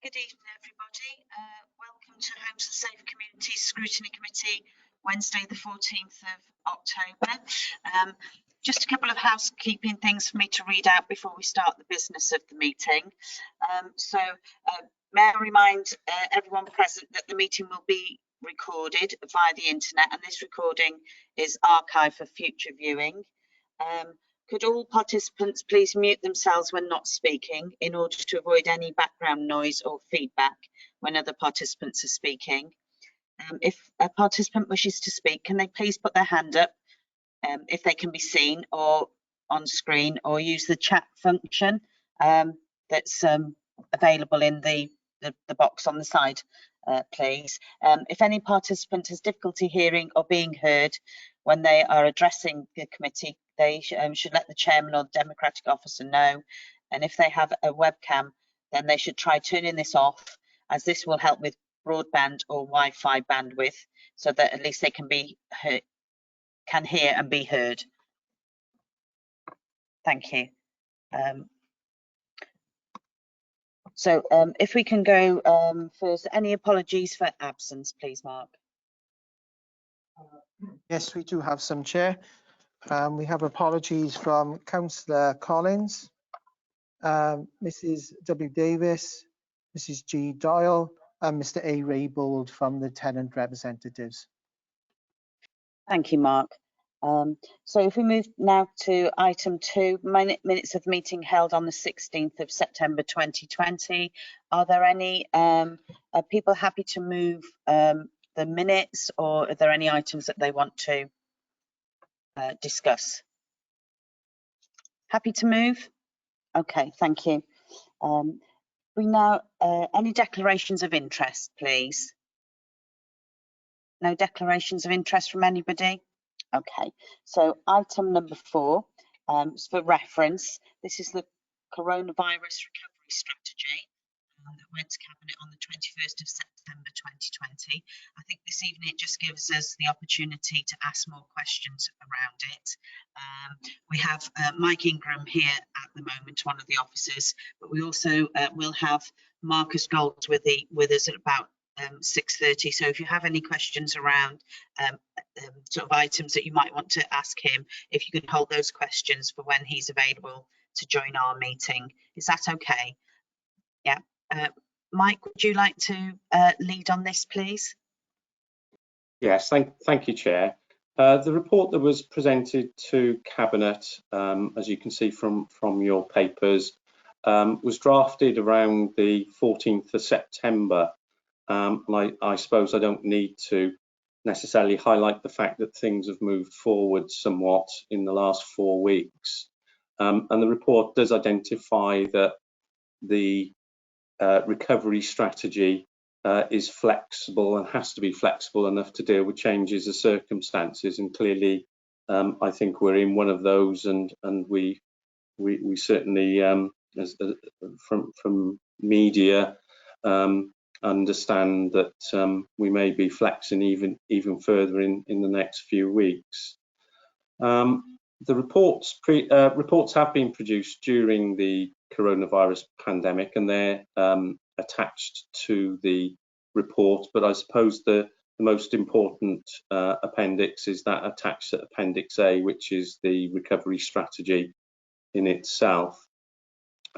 Good evening, everybody. Welcome to Homes and Safe Communities Scrutiny Committee, Wednesday, the 14th of October. Just a couple of housekeeping things for me to read out before we start the business of the meeting. May I remind everyone present that the meeting will be recorded via the internet, and this recording is archived for future viewing. Could all participants please mute themselves when not speaking in order to avoid any background noise or feedback when other participants are speaking? If a participant wishes to speak, can they please put their hand up if they can be seen or on screen, or use the chat function that's available in the box on the side, please. If any participant has difficulty hearing or being heard when they are addressing the committee, they should let the chairman or the democratic officer know. And if they have a webcam, then they should try turning this off, as this will help with broadband or Wi-Fi bandwidth, so that at least they can be heard, can hear and be heard. Thank you. If we can go first, any apologies for absence, please, Mark? Yes, we do have some, Chair. We have apologies from Councillor Collins, Mrs. W. Davis, Mrs. G. Doyle, and Mr. A. Raybould from the tenant representatives. Thank you, Mark. So if we move now to item 2, minutes of meeting held on the 16th of September 2020. Are there any people happy to move the minutes, or are there any items that they want to discuss? Happy to move? Okay, thank you. We now, any declarations of interest, please? No declarations of interest from anybody? Okay, so item number 4 is for reference. This is the coronavirus recovery strategy that went to Cabinet on the 21st of September 2020. I think this evening it just gives us the opportunity to ask more questions around it. We have Mike Ingram here at the moment, one of the officers, but we also will have Marcus Goldsworthy with us at about 6:30. So if you have any questions around sort of items that you might want to ask him, if you could hold those questions for when he's available to join our meeting. Is that okay? Yeah. Mike, would you like to lead on this, please? Yes, thank you, Chair. The report that was presented to Cabinet, as you can see from your papers, was drafted around the 14th of September. I suppose I don't need to necessarily highlight the fact that things have moved forward somewhat in the last 4 weeks. And the report does identify that the recovery strategy is flexible and has to be flexible enough to deal with changes of circumstances. And clearly, I think we're in one of those, and we certainly, from media, understand that we may be flexing even further in the next few weeks. The reports have been produced during the coronavirus pandemic, and they're attached to the report, but I suppose the most important appendix is that attached to Appendix A, which is the recovery strategy in itself.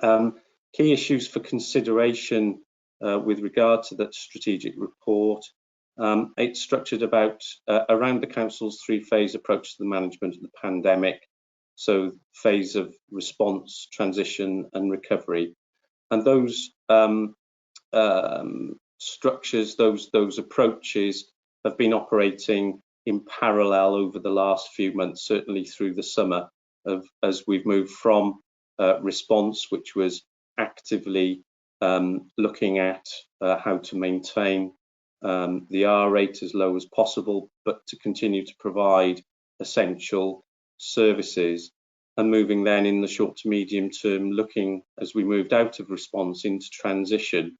Key issues for consideration with regard to that strategic report. It's structured around the Council's 3-phase approach to the management of the pandemic. So phase of response, transition and recovery. And those structures, those approaches have been operating in parallel over the last few months, certainly through the summer, as we've moved from response, which was actively looking at how to maintain the R rate as low as possible, but to continue to provide essential services, and moving then in the short to medium term, looking as we moved out of response into transition.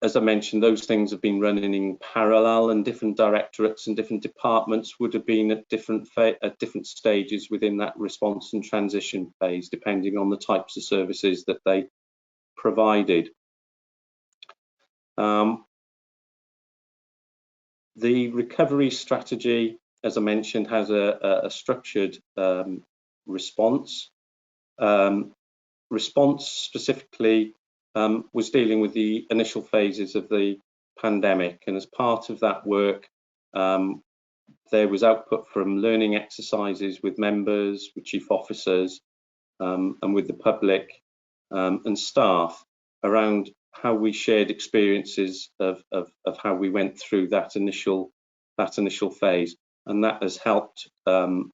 as I mentioned, those things have been running in parallel, and different directorates and different departments would have been at different stages within that response and transition phase, depending on the types of services that they provided. The recovery strategy, as I mentioned, has a structured response. Response specifically was dealing with the initial phases of the pandemic, and as part of that work there was output from learning exercises with members, with chief officers and with the public and staff around how we shared experiences of how we went through that initial phase, and that has helped form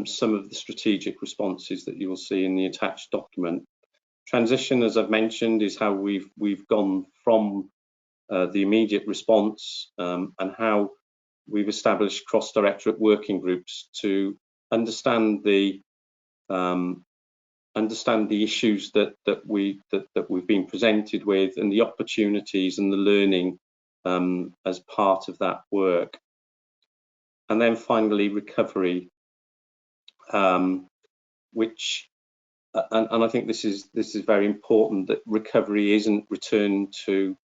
some of the strategic responses that you will see in the attached document. Transition, as I've mentioned, is how we've gone from the immediate response and how we've established cross-directorate working groups to understand the issues that we've been presented with, and the opportunities and the learning as part of that work. And then finally, recovery, which and I think this is very important, that recovery isn't return to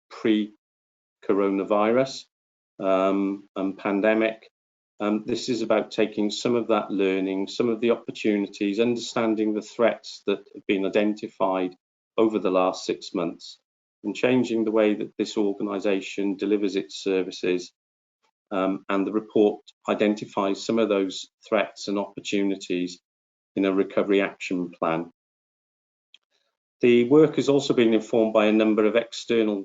pre-coronavirus and pandemic. This is about taking some of that learning, some of the opportunities, understanding the threats that have been identified over the last 6 months, and changing the way that this organisation delivers its services. And the report identifies some of those threats and opportunities in a recovery action plan. The work has also been informed by a number of external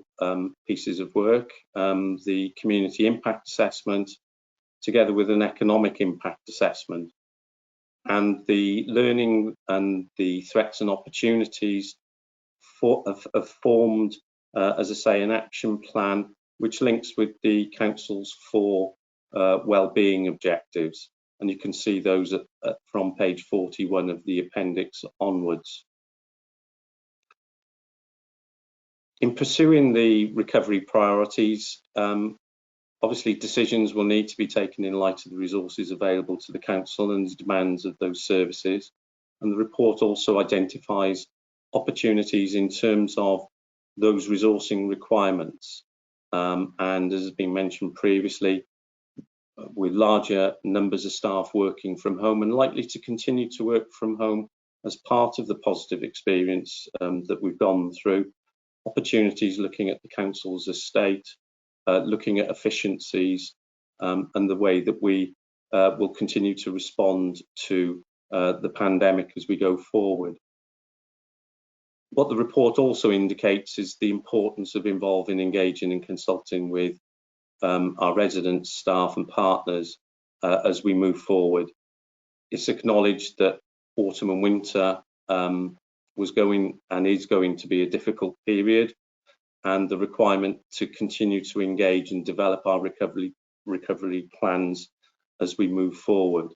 pieces of work, the community impact assessment, together with an economic impact assessment. And the learning and the threats and opportunities have formed, as I say, an action plan which links with the Council's 4 wellbeing objectives. And you can see those from page 41 of the appendix onwards. In pursuing the recovery priorities, obviously decisions will need to be taken in light of the resources available to the Council and the demands of those services. And the report also identifies opportunities in terms of those resourcing requirements. And as has been mentioned previously, with larger numbers of staff working from home and likely to continue to work from home as part of the positive experience that we've gone through, opportunities looking at the Council's estate, looking at efficiencies and the way that we will continue to respond to the pandemic as we go forward. What the report also indicates is the importance of involving, engaging and consulting with our residents, staff and partners as we move forward. It's acknowledged that autumn and winter was going and is going to be a difficult period, and the requirement to continue to engage and develop our recovery plans as we move forward.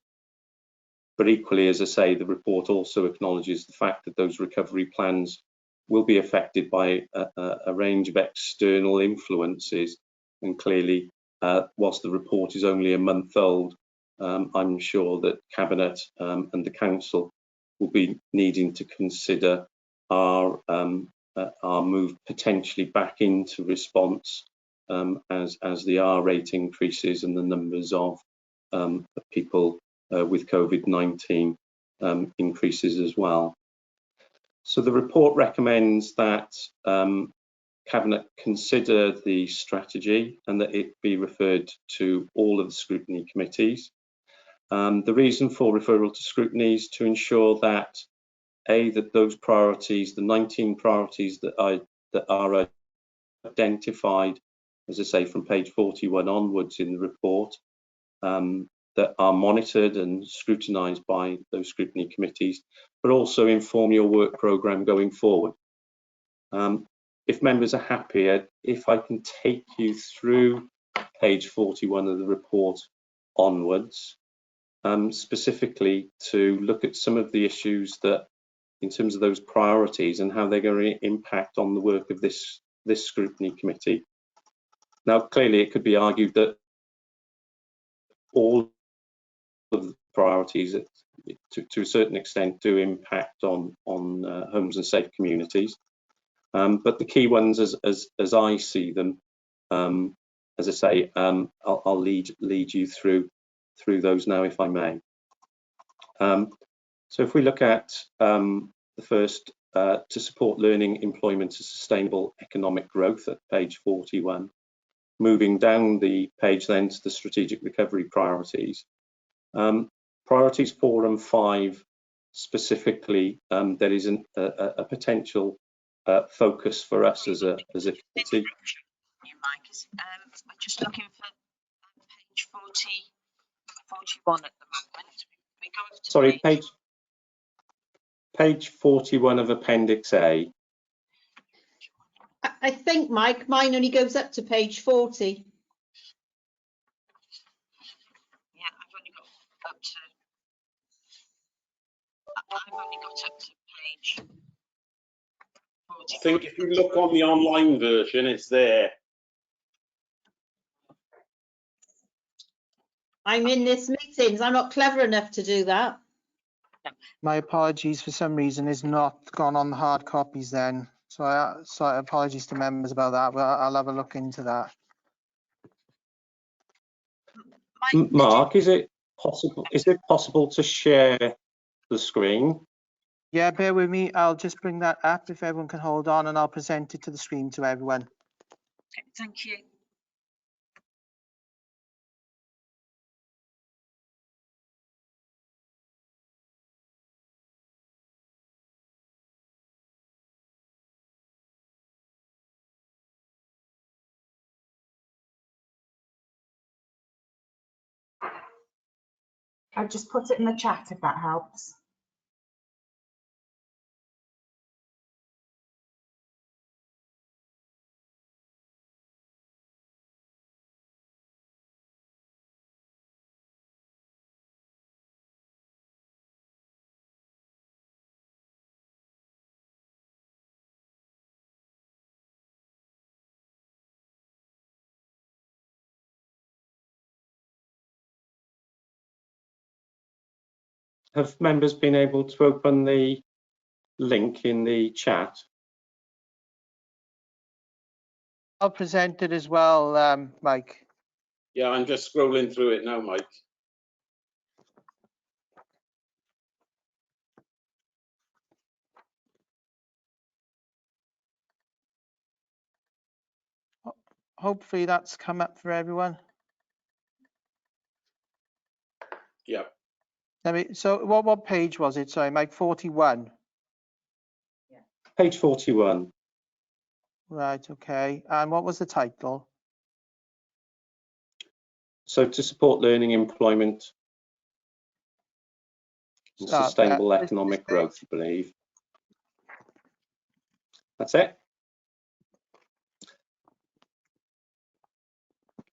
But equally, as I say, the report also acknowledges the fact that those recovery plans will be affected by a range of external influences, and clearly, whilst the report is only a month old, I'm sure that Cabinet and the Council will be needing to consider our move potentially back into response as the R rate increases and the numbers of people with COVID-19 increases as well. So the report recommends that Cabinet consider the strategy and that it be referred to all of the scrutiny committees. The reason for referral to scrutiny is to ensure that that those priorities, the 19 priorities that are identified, as I say, from page 41 onwards in the report, that are monitored and scrutinised by those scrutiny committees, but also inform your work programme going forward. If members are happy, if I can take you through page 41 of the report onwards, specifically to look at some of the issues that in terms of those priorities and how they're going to impact on the work of this scrutiny committee. Now, clearly, it could be argued that all of the priorities, to a certain extent, do impact on homes and safe communities. But the key ones, as I see them, as I say, I'll lead you through those now, if I may. So if we look at the first, to support learning, employment and sustainable economic growth at page 41, moving down the page then to the strategic recovery priorities. Priorities 4 and 5 specifically, there is a potential focus for us as a committee. We're just looking for page 41 at the moment. We go over to Sorry, page 41 of Appendix A. I think, Mike, mine only goes up to page 40. Yeah, I've only got up to page 40. I think if you look on the online version, it's there. I'm in this meeting, so I'm not clever enough to do that. My apologies, for some reason it's not gone on the hard copies then. So apologies to members about that, but I'll have a look into that. Mark, is it possible to share the screen? Yeah, bear with me. I'll just bring that up if everyone can hold on, and I'll present it to the screen to everyone. Okay, thank you. I've just put it in the chat if that helps. Have members been able to open the link in the chat? I'll present it as well, Mike. Yeah, I'm just scrolling through it now, Mike. Hopefully that's come up for everyone. Yeah. So what page was it? Sorry, Mike, 41. Page 41. Right, okay. And what was the title? So to support learning, employment and sustainable economic growth, I believe. That's it.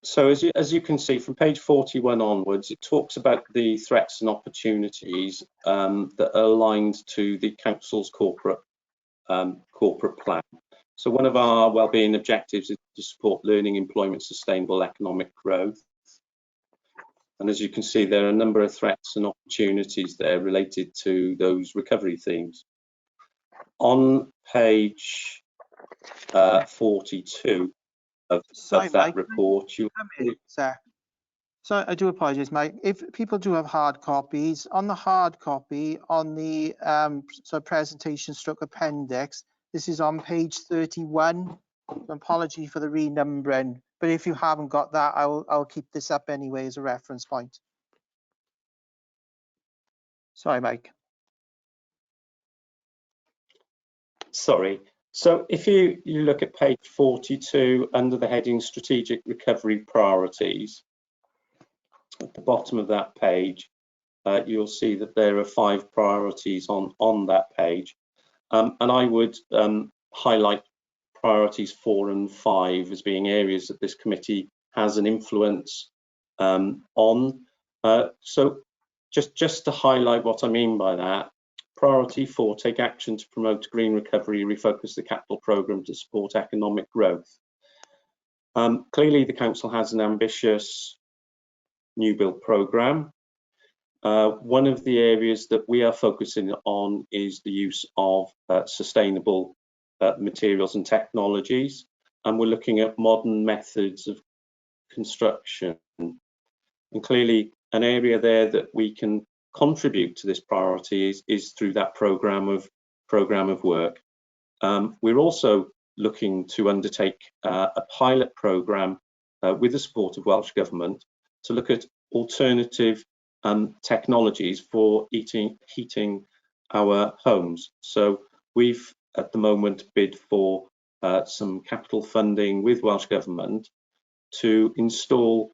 So as you can see from page 41 onwards, it talks about the threats and opportunities that are aligned to the council's corporate plan. So one of our wellbeing objectives is to support learning, employment, sustainable economic growth. And as you can see, there are a number of threats and opportunities there related to those recovery themes. On page 42 of that Mike, report, So I do apologize, Mike. If people do have hard copies, on the hard copy, on the presentation stroke appendix, this is on page 31. So apology for the renumbering, but if you haven't got that, I'll keep this up anyway as a reference point. Sorry, Mike. Sorry. So if you look at page 42 under the heading Strategic Recovery Priorities, at the bottom of that page, you'll see that there are 5 priorities on that page. And I would highlight priorities 4 and 5 as being areas that this committee has an influence on. So just to highlight what I mean by that, priority 4, take action to promote green recovery, refocus the capital programme to support economic growth. Clearly, the council has an ambitious new build programme. One of the areas that we are focusing on is the use of sustainable materials and technologies, and we're looking at modern methods of construction. And clearly, an area there that we can contribute to this priority is through that programme of work. We're also looking to undertake a pilot programme with the support of Welsh Government to look at alternative technologies for heating our homes. So we've at the moment bid for some capital funding with Welsh Government to install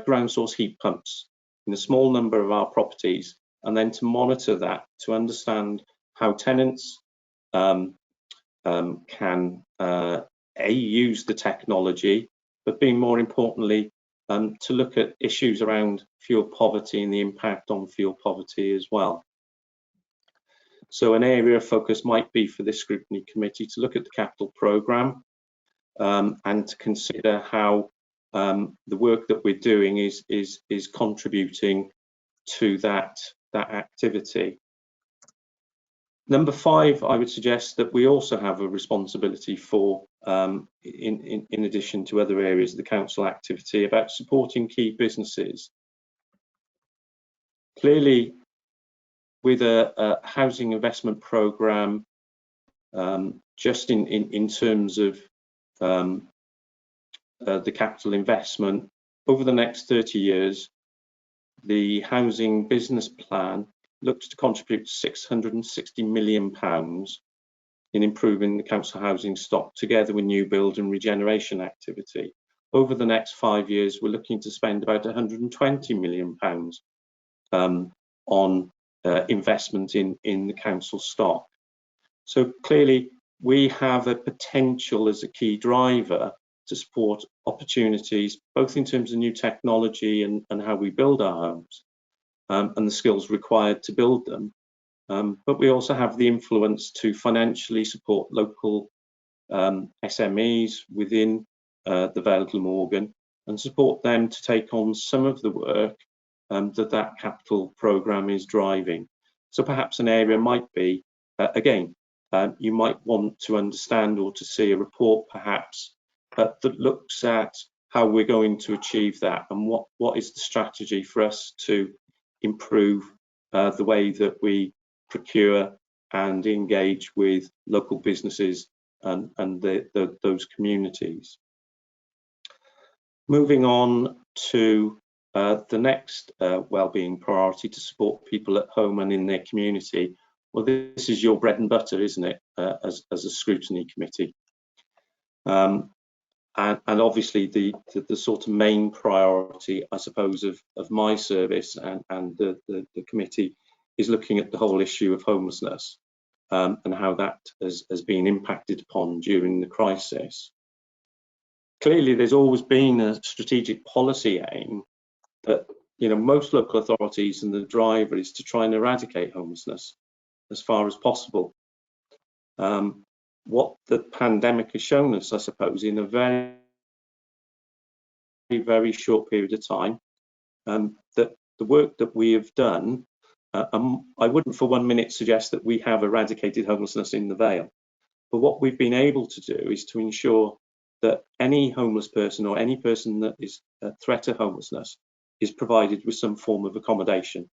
ground source heat pumps in a small number of our properties, and then to monitor that to understand how tenants can use the technology, but being more importantly, to look at issues around fuel poverty and the impact on fuel poverty as well. So an area of focus might be for this scrutiny committee to look at the capital programme and to consider how the work that we're doing is contributing to that activity. Number 5, I would suggest that we also have a responsibility for, in addition to other areas of the council activity, about supporting key businesses. Clearly, with a housing investment programme, just in terms of the capital investment, over the next 30 years, the housing business plan looks to contribute £660 million in improving the council housing stock, together with new build and regeneration activity. Over the next 5 years, we're looking to spend about £120 million on investment in the council stock. So clearly, we have a potential as a key driver to support opportunities, both in terms of new technology and how we build our homes, and the skills required to build them. But we also have the influence to financially support local SMEs within the Vale of Glamorgan and support them to take on some of the work that capital programme is driving. So perhaps an area might be, again, you might want to understand or to see a report perhaps that looks at how we're going to achieve that and what is the strategy for us to improve the way that we procure and engage with local businesses and those communities. Moving on to the next wellbeing priority, to support people at home and in their community. Well, this is your bread and butter, isn't it, as a scrutiny committee? And obviously the sort of main priority, I suppose, of my service and the committee is looking at the whole issue of homelessness and how that has been impacted upon during the crisis. Clearly, there's always been a strategic policy aim that, you know, most local authorities, and the driver is to try and eradicate homelessness as far as possible. What the pandemic has shown us, I suppose, in a very short period of time, that the work that we have done, I wouldn't for 1 minute suggest that we have eradicated homelessness in the Vale, but what we've been able to do is to ensure that any homeless person or any person that is a threat to homelessness is provided with some form of accommodation.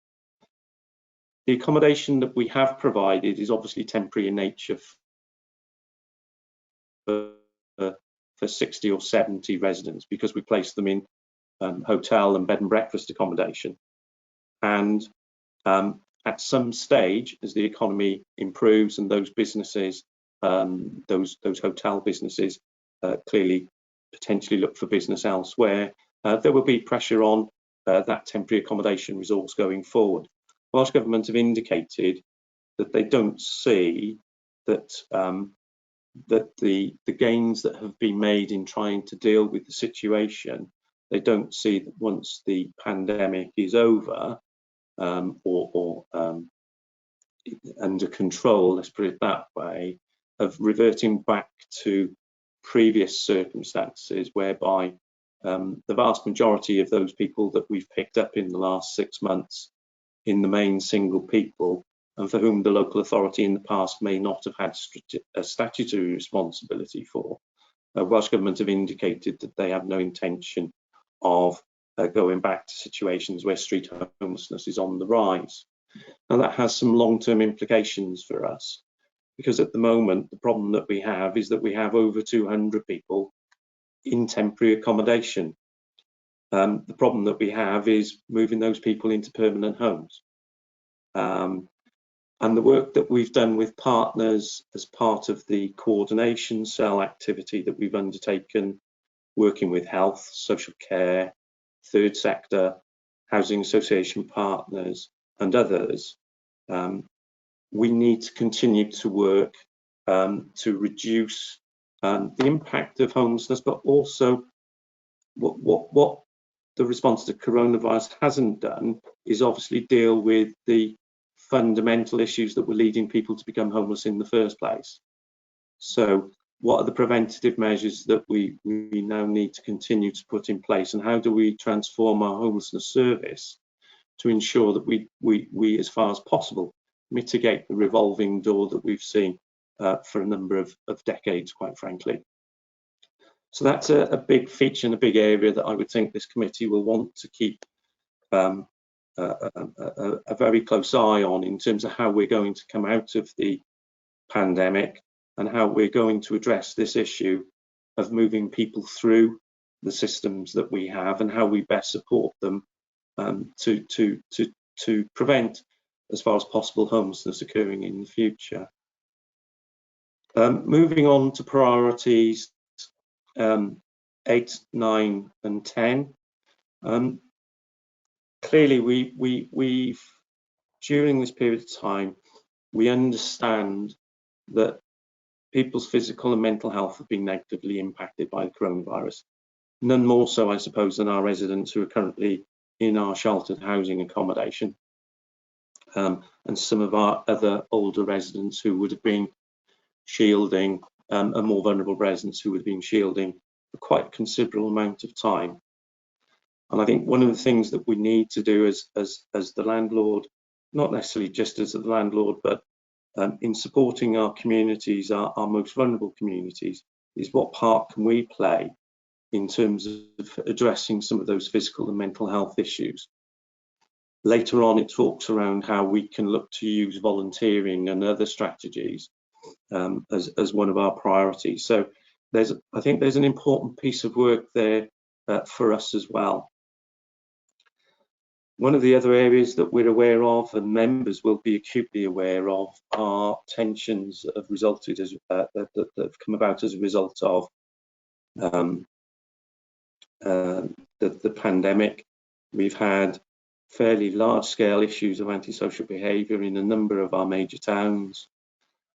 The accommodation that we have provided is obviously temporary in nature for 60 or 70 residents, because we place them in hotel and bed and breakfast accommodation. And at some stage, as the economy improves and those businesses, those hotel businesses clearly potentially look for business elsewhere, there will be pressure on that temporary accommodation resource going forward. Welsh Government have indicated that they don't see that that the gains that have been made in trying to deal with the situation, they don't see that once the pandemic is over, or under control, let's put it that way, of reverting back to previous circumstances whereby the vast majority of those people that we've picked up in the last 6 months, in the main single people, and for whom the local authority in the past may not have had a statutory responsibility for, Welsh Government have indicated that they have no intention of going back to situations where street homelessness is on the rise. Now that has some long-term implications for us, because at the moment the problem that we have is that we have over 200 people in temporary accommodation. The problem that we have is moving those people into permanent homes. And the work that we've done with partners as part of the coordination cell activity that we've undertaken, working with health, social care, third sector, housing association partners and others, we need to continue to work to reduce the impact of homelessness, but also what the response to coronavirus hasn't done is obviously deal with the fundamental issues that were leading people to become homeless in the first place. So what are the preventative measures that we now need to continue to put in place, and how do we transform our homelessness service to ensure that we as far as possible mitigate the revolving door that we've seen for a number of decades, quite frankly. So that's a big feature and a big area that I would think this committee will want to keep a very close eye on, in terms of how we're going to come out of the pandemic and how we're going to address this issue of moving people through the systems that we have, and how we best support them to prevent, as far as possible, homelessness occurring in the future. Moving on to priorities 8, 9 and 10. Clearly we've during this period of time, we understand that people's physical and mental health have been negatively impacted by the coronavirus. None more so, I suppose, than our residents who are currently in our sheltered housing accommodation, and some of our other older residents who would have been shielding, and more vulnerable residents who would have been shielding for quite a considerable amount of time. And I think one of the things that we need to do as the landlord, not necessarily just as the landlord, but in supporting our communities, our most vulnerable communities, is what part can we play in terms of addressing some of those physical and mental health issues. Later on, it talks around how we can look to use volunteering and other strategies as one of our priorities. So I think there's an important piece of work there for us as well. One of the other areas that we're aware of, and members will be acutely aware of, are tensions that have resulted as that have come about as a result of the pandemic. We've had fairly large-scale issues of antisocial behaviour in a number of our major towns,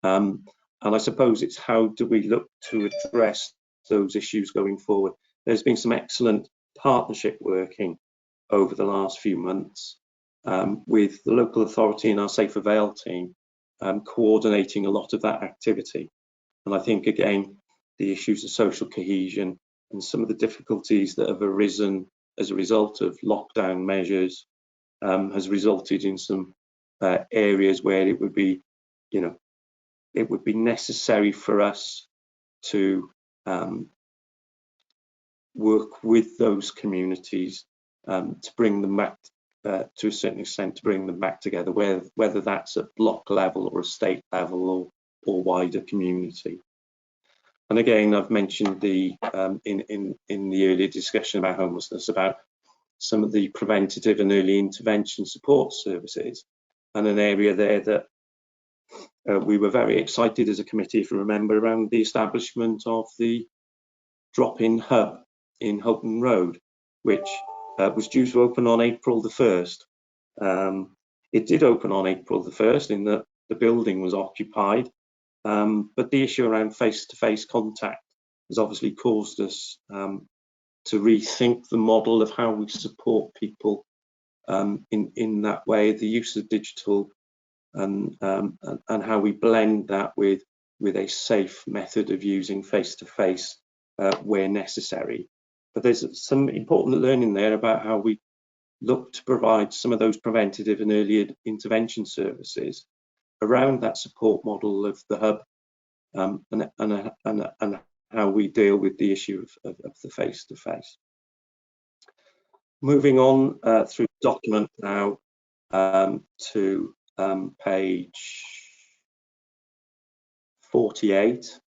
and I suppose it's how do we look to address those issues going forward. There's been some excellent partnership working over the last few months with the local authority and our Safer Vale team coordinating a lot of that activity. And I think, again, the issues of social cohesion and some of the difficulties that have arisen as a result of lockdown measures has resulted in some areas where it would be, it would be necessary for us to work with those communities to bring them back to a certain extent, to bring them back together, whether that's at block level or a state level or wider community. And again, I've mentioned the in the earlier discussion about homelessness, about some of the preventative and early intervention support services, and an area there that we were very excited as a committee, if you remember, around the establishment of the drop-in hub in Houghton Road, which was due to open on April the 1st. It did open on April the 1st in that the building was occupied, but the issue around face-to-face contact has obviously caused us to rethink the model of how we support people in that way. The use of digital and how we blend that with a safe method of using face-to-face where necessary. But there's some important learning there about how we look to provide some of those preventative and early intervention services around that support model of the hub, and how we deal with the issue of the face-to-face. Moving on through the document now to page 48,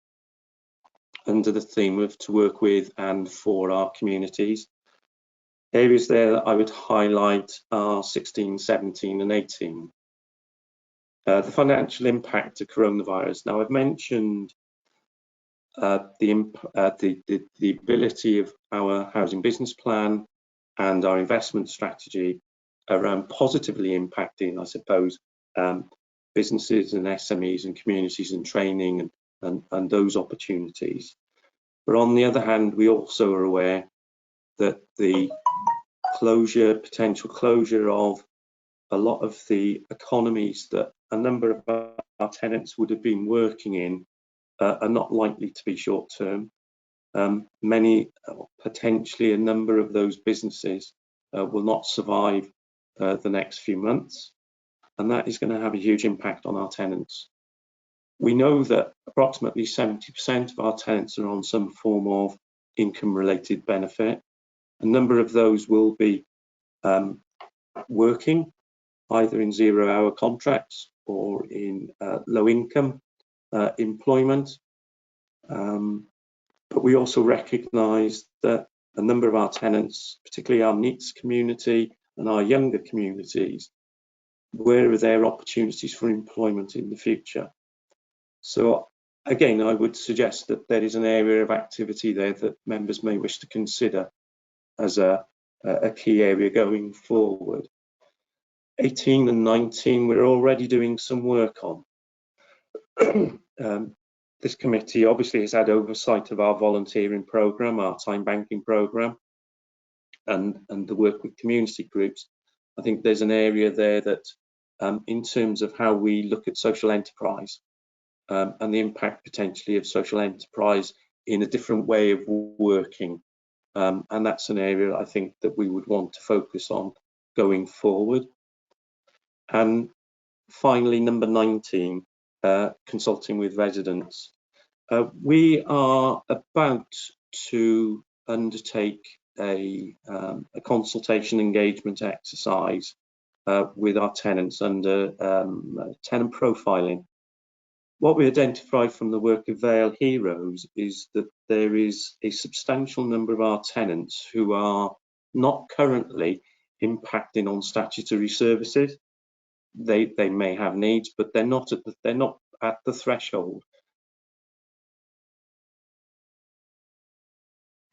under the theme of to work with and for our communities. Areas there that I would highlight are 16, 17 and 18. The financial impact of coronavirus. Now I've mentioned the ability of our housing business plan and our investment strategy around positively impacting, I suppose, businesses and SMEs and communities and training and those opportunities. But on the other hand, we also are aware that the potential closure of a lot of the economies that a number of our tenants would have been working in are not likely to be short term. Potentially a number of those businesses will not survive the next few months, and that is going to have a huge impact on our tenants. We know that approximately 70% of our tenants are on some form of income-related benefit. A number of those will be working either in zero-hour contracts or in low-income employment. But we also recognise that a number of our tenants, particularly our NEETs community and our younger communities, where are their opportunities for employment in the future? So again, I would suggest that there is an area of activity there that members may wish to consider as a key area going forward. 18 and 19, we're already doing some work on. This committee obviously has had oversight of our volunteering programme, our time banking programme, and the work with community groups. I think there's an area there that in terms of how we look at social enterprise and the impact potentially of social enterprise in a different way of working. And that's an area I think that we would want to focus on going forward. And finally, number 19, consulting with residents. We are about to undertake a consultation engagement exercise with our tenants under tenant profiling. What we identified from the work of Vale Heroes is that there is a substantial number of our tenants who are not currently impacting on statutory services. They may have needs, but they're not at the threshold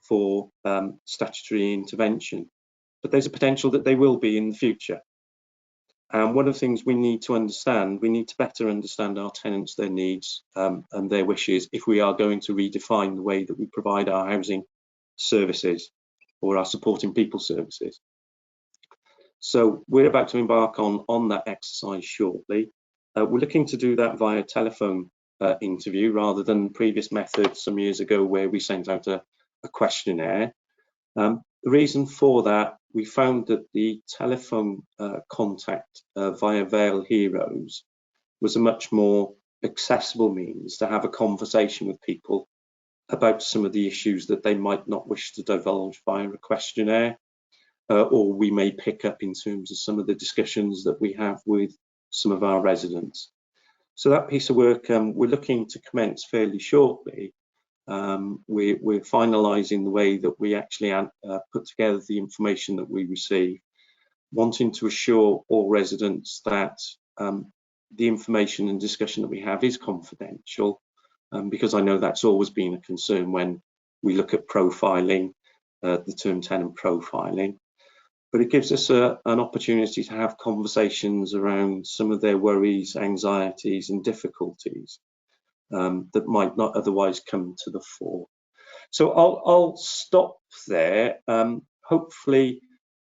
for statutory intervention. But there's a potential that they will be in the future. And one of the things we need to understand, we need to better understand our tenants, their needs and their wishes if we are going to redefine the way that we provide our housing services or our supporting people services. So we're about to embark on that exercise shortly. We're looking to do that via telephone interview rather than previous methods some years ago where we sent out a questionnaire. The reason for that, we found that the telephone contact via Vale Heroes was a much more accessible means to have a conversation with people about some of the issues that they might not wish to divulge via a questionnaire, or we may pick up in terms of some of the discussions that we have with some of our residents. So that piece of work we're looking to commence fairly shortly. We're finalising the way that we actually put together the information that we receive, wanting to assure all residents that the information and discussion that we have is confidential, because I know that's always been a concern when we look at profiling, the term tenant profiling. But it gives us an opportunity to have conversations around some of their worries, anxieties and difficulties that might not otherwise come to the fore. So I'll stop there, hopefully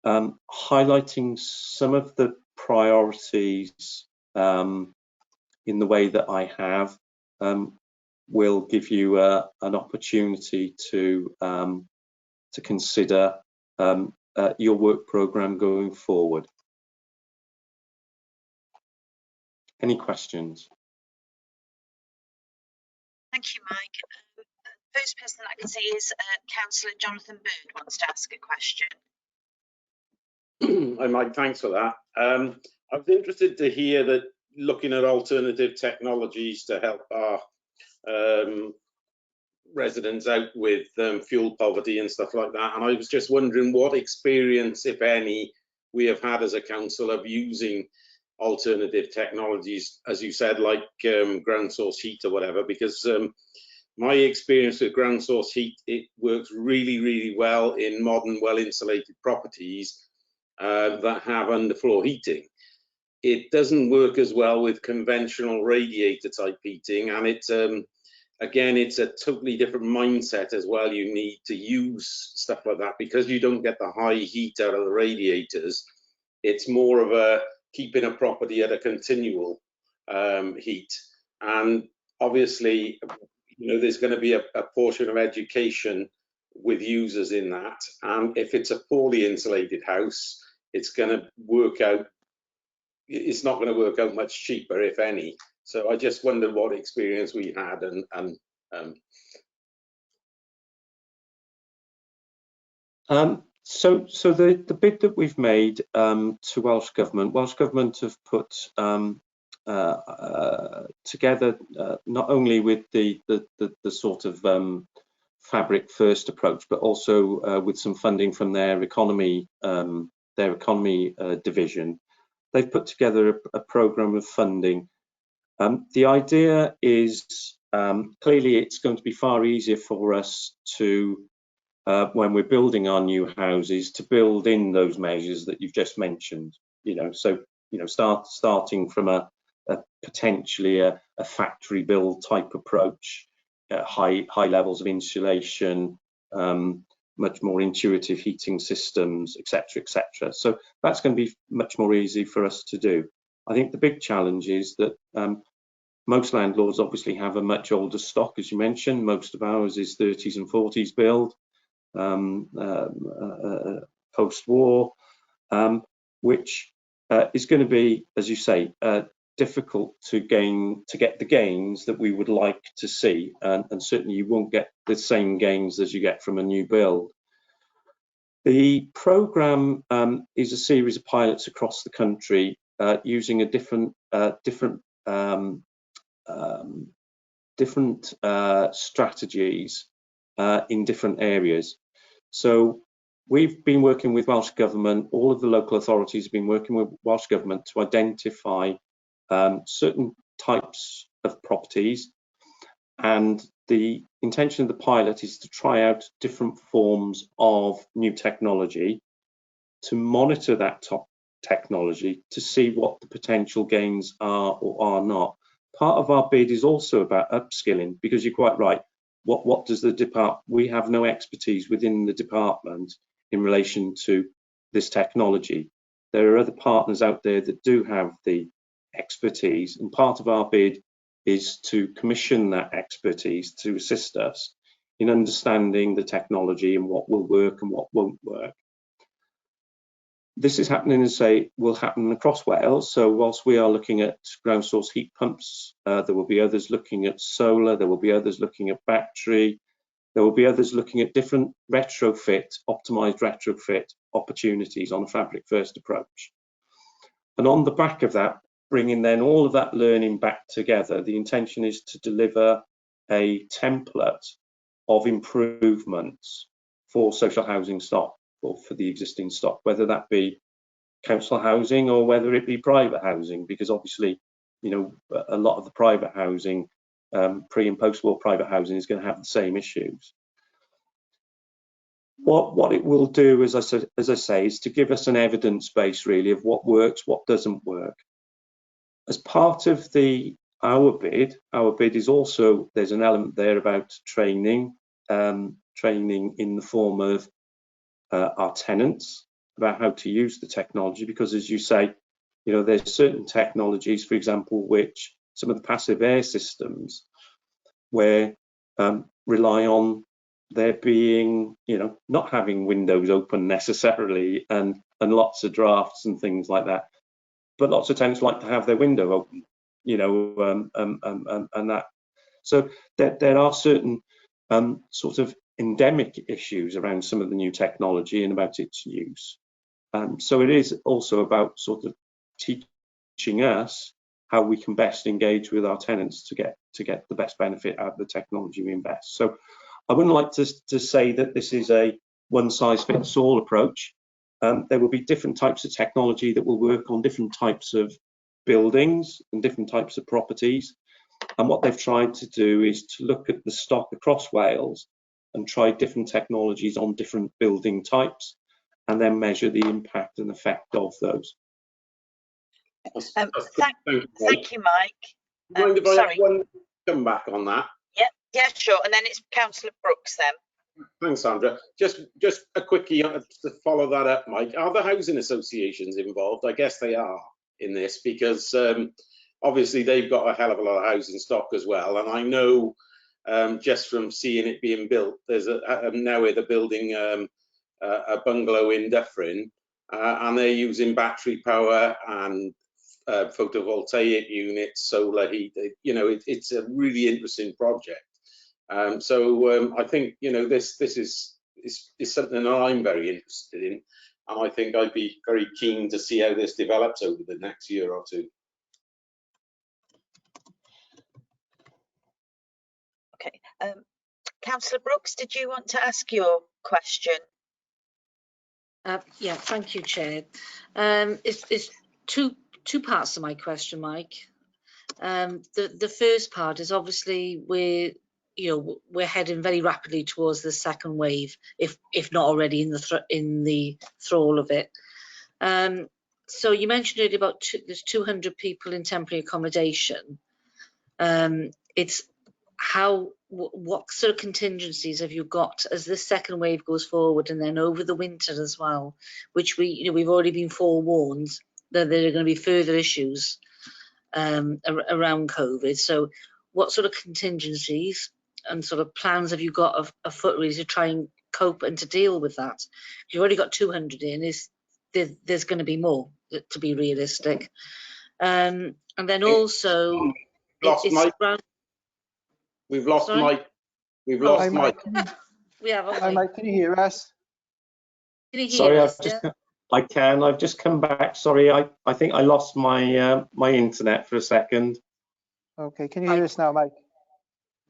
highlighting some of the priorities in the way that I have will give you an opportunity to consider your work programme going forward. Any questions? Thank you, Mike. First person I can see is Councillor Jonathan Bird wants to ask a question. Hi, Mike. Thanks for that. I was interested to hear that looking at alternative technologies to help our residents out with fuel poverty and stuff like that. And I was just wondering what experience, if any, we have had as a council of using alternative technologies, as you said, like ground source heat or whatever, because my experience with ground source heat, it works really, really well in modern, well-insulated properties that have underfloor heating. It doesn't work as well with conventional radiator type heating, and it's again, it's a totally different mindset as well. You need to use stuff like that because you don't get the high heat out of the radiators. It's more of a keeping a property at a continual heat, and obviously, you know, there's going to be a portion of education with users in that, and if it's a poorly insulated house, it's going to work out, it's not going to work out much cheaper, if any. So I just wondered what experience we had So the bid that we've made to Welsh Government have put together not only with the sort of fabric first approach, but also with some funding from their economy division. They've put together a programme of funding. The idea is clearly it's going to be far easier for us to when we're building our new houses to build in those measures that you've just mentioned, you know, so, you know, starting from a potentially a factory build type approach, high levels of insulation, much more intuitive heating systems, etc. So that's going to be much more easy for us to do. I think the big challenge is that most landlords obviously have a much older stock, as you mentioned. Most of ours is 30s and 40s build, post-war, which is going to be, as you say, difficult to get the gains that we would like to see, and certainly you won't get the same gains as you get from a new build. The programme is a series of pilots across the country using a different strategies in different areas. So we've been working with Welsh Government, all of the local authorities have been working with Welsh Government to identify certain types of properties, and the intention of the pilot is to try out different forms of new technology, to monitor that technology to see what the potential gains are or are not. Part of our bid is also about upskilling, because you're quite right. What does the department? We have no expertise within the department in relation to this technology. There are other partners out there that do have the expertise, and part of our bid is to commission that expertise to assist us in understanding the technology and what will work and what won't work. This is happening, as I say, will happen across Wales. So whilst we are looking at ground source heat pumps, there will be others looking at solar, there will be others looking at battery, there will be others looking at different retrofit, optimized retrofit opportunities on a fabric first approach. And on the back of that, bringing then all of that learning back together, the intention is to deliver a template of improvements for social housing stock, or for the existing stock, whether that be council housing or whether it be private housing, because obviously, you know, a lot of the private housing, pre and post-war private housing, is going to have the same issues. What it will do, as I say, is to give us an evidence base really of what works, what doesn't work. As part of our bid is also, there's an element there about training in the form of our tenants about how to use the technology, because as you say, You know, there's certain technologies, for example, which some of the passive air systems where rely on there being, you know, not having windows open necessarily and lots of drafts and things like that. But lots of tenants like to have their window open, you know, and that. So there are certain sort of endemic issues around some of the new technology and about its use. So it is also about sort of teaching us how we can best engage with our tenants to get the best benefit out of the technology we invest. So I wouldn't like to say that this is a one-size-fits-all approach. There will be different types of technology that will work on different types of buildings and different types of properties. And what they've tried to do is to look at the stock across Wales and try different technologies on different building types and then measure the impact and effect of those. Thank you, Mike. Mind if I sorry. have one come back on that? Yeah, sure. And then it's Councillor Brooks then. Thanks, Sandra. Just a quickie to follow that up, Mike. Are the housing associations involved? I guess they are in this because obviously they've got a hell of a lot of housing stock as well. And I know just from seeing it being built, there's now they're building a bungalow in Dufferin and they're using battery power and photovoltaic units, solar heat. You know, it's a really interesting project. So I think, you know, this is something that I'm very interested in, and I think I'd be very keen to see how this develops over the next year or two. Okay. Councillor Brooks, did you want to ask your question? Yeah, thank you, Chair. It's two parts to my question, Mike. The first part is obviously we're heading very rapidly towards the second wave, if not already in the thrall of it. So you mentioned earlier about there's 200 people in temporary accommodation. It's what sort of contingencies have you got as this second wave goes forward, and then over the winter as well, which we've already been forewarned that there are going to be further issues around COVID. So what sort of contingencies and sort of plans have you got afoot really to try and cope and to deal with that? You've already got 200 in. There's going to be more, to be realistic. And then also We've lost Sorry? Mike. We've lost Mike. We have. Hi, Mike, can you hear us? Can you hear Sorry, us? I've just come back. Sorry, I think I lost my my internet for a second. Okay, can you hear us now, Mike?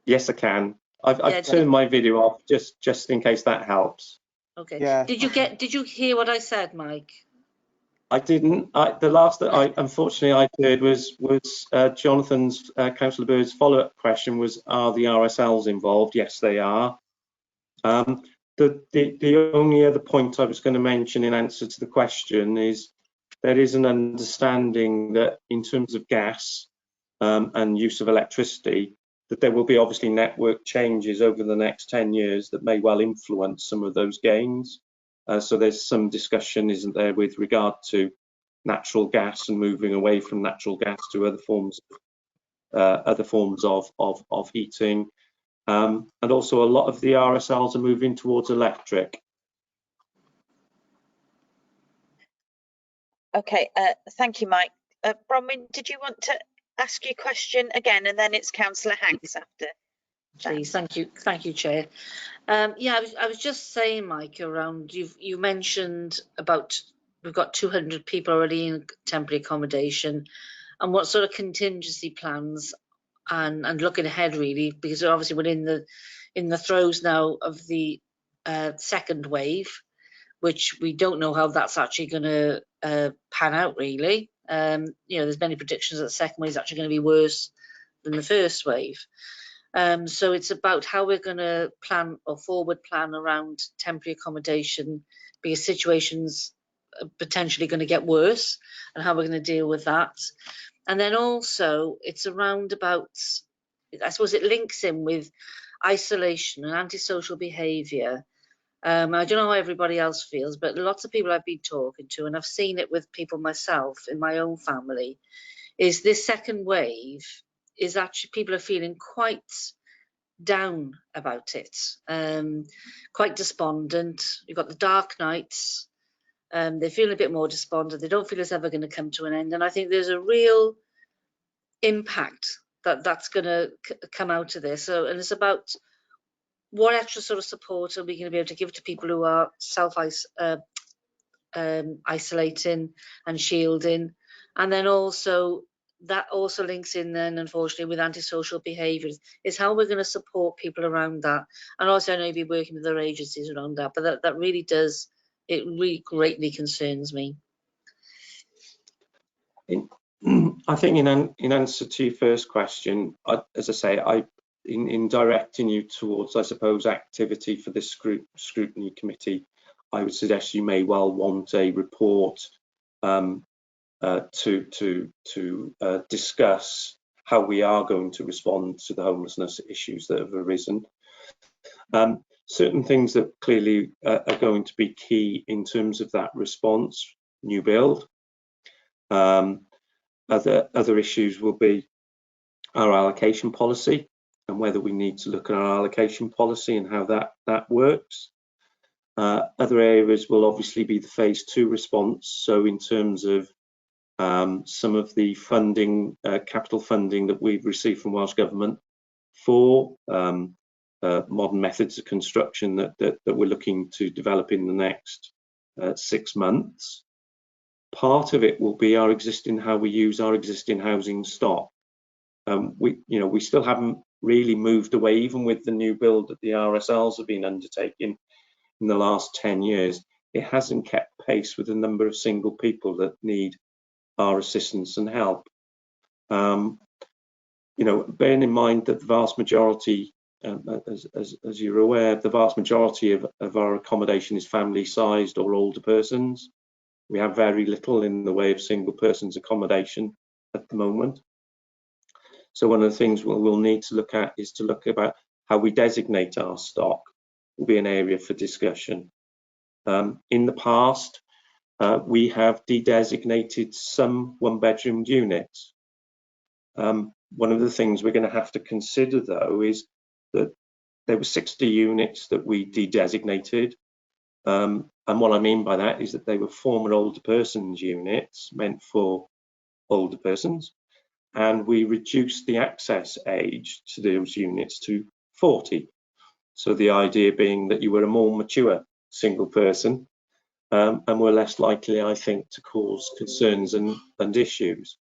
Yes, I can. I've turned my video off just in case that helps. Okay. Yeah. Did you hear what I said, Mike? I didn't. The last that I unfortunately I heard was Jonathan's Councillor Bird's follow-up question was, are the RSLs involved? Yes, they are. The only other point I was going to mention in answer to the question is there is an understanding that in terms of gas and use of electricity, that there will be obviously network changes over the next 10 years that may well influence some of those gains. So there's some discussion, isn't there, with regard to natural gas and moving away from natural gas to other forms of heating. And also a lot of the RSLs are moving towards electric. Okay, thank you, Mike. Bronwyn, did you want to ask your question again, and then it's Councillor Hanks after? Please, thank you, Chair. Yeah, I was just saying, Mike, around you mentioned about we've got 200 people already in temporary accommodation, and what sort of contingency plans and looking ahead really, because obviously we're in the throes now of the second wave, which we don't know how that's actually going to pan out really. There's many predictions that the second wave is actually going to be worse than the first wave. So it's about how we're going to plan or forward plan around temporary accommodation, because situations are potentially going to get worse, and how we're going to deal with that. And then also it's around about, I suppose it links in with isolation and antisocial behaviour, I don't know how everybody else feels, but lots of people I've been talking to, and I've seen it with people myself in my own family, is this second wave is actually people are feeling quite down about it, quite despondent. You've got the dark nights. They're feeling a bit more despondent. They don't feel it's ever going to come to an end. And I think there's a real impact that's going to come out of this. So, and it's about what extra sort of support are we going to be able to give to people who are isolating and shielding, and then also that also links in then unfortunately with antisocial behaviours, is how we're going to support people around that. And also I know you'll be working with other agencies around that, but that really does, it really greatly concerns me. I think in answer to your first question, as I say, in directing you towards, I suppose, activity for this scrutiny committee, I would suggest you may well want a report to discuss how we are going to respond to the homelessness issues that have arisen. Certain things that clearly are going to be key in terms of that response: new build. Other issues will be our allocation policy and whether we need to look at our allocation policy and how that works. Other areas will obviously be the phase 2 response. So in terms of some of the funding, capital funding that we've received from Welsh Government for modern methods of construction that we're looking to develop in the next 6 months. Part of it will be our existing, how we use our existing housing stock. We still haven't really moved away, even with the new build that the RSLs have been undertaking in the last 10 years. It hasn't kept pace with the number of single people that need our assistance and help. Bearing in mind that the vast majority, as you're aware, the vast majority of our accommodation is family sized or older persons. We have very little in the way of single persons accommodation at the moment. So one of the things we'll need to look at is to look about how we designate our stock. Will be an area for discussion. In the past, we have de-designated some one-bedroom units. One of the things we're going to have to consider, though, is that there were 60 units that we de-designated. And what I mean by that is that they were former older persons units meant for older persons. And we reduced the access age to those units to 40. So the idea being that you were a more mature single person and were less likely, I think, to cause concerns and issues.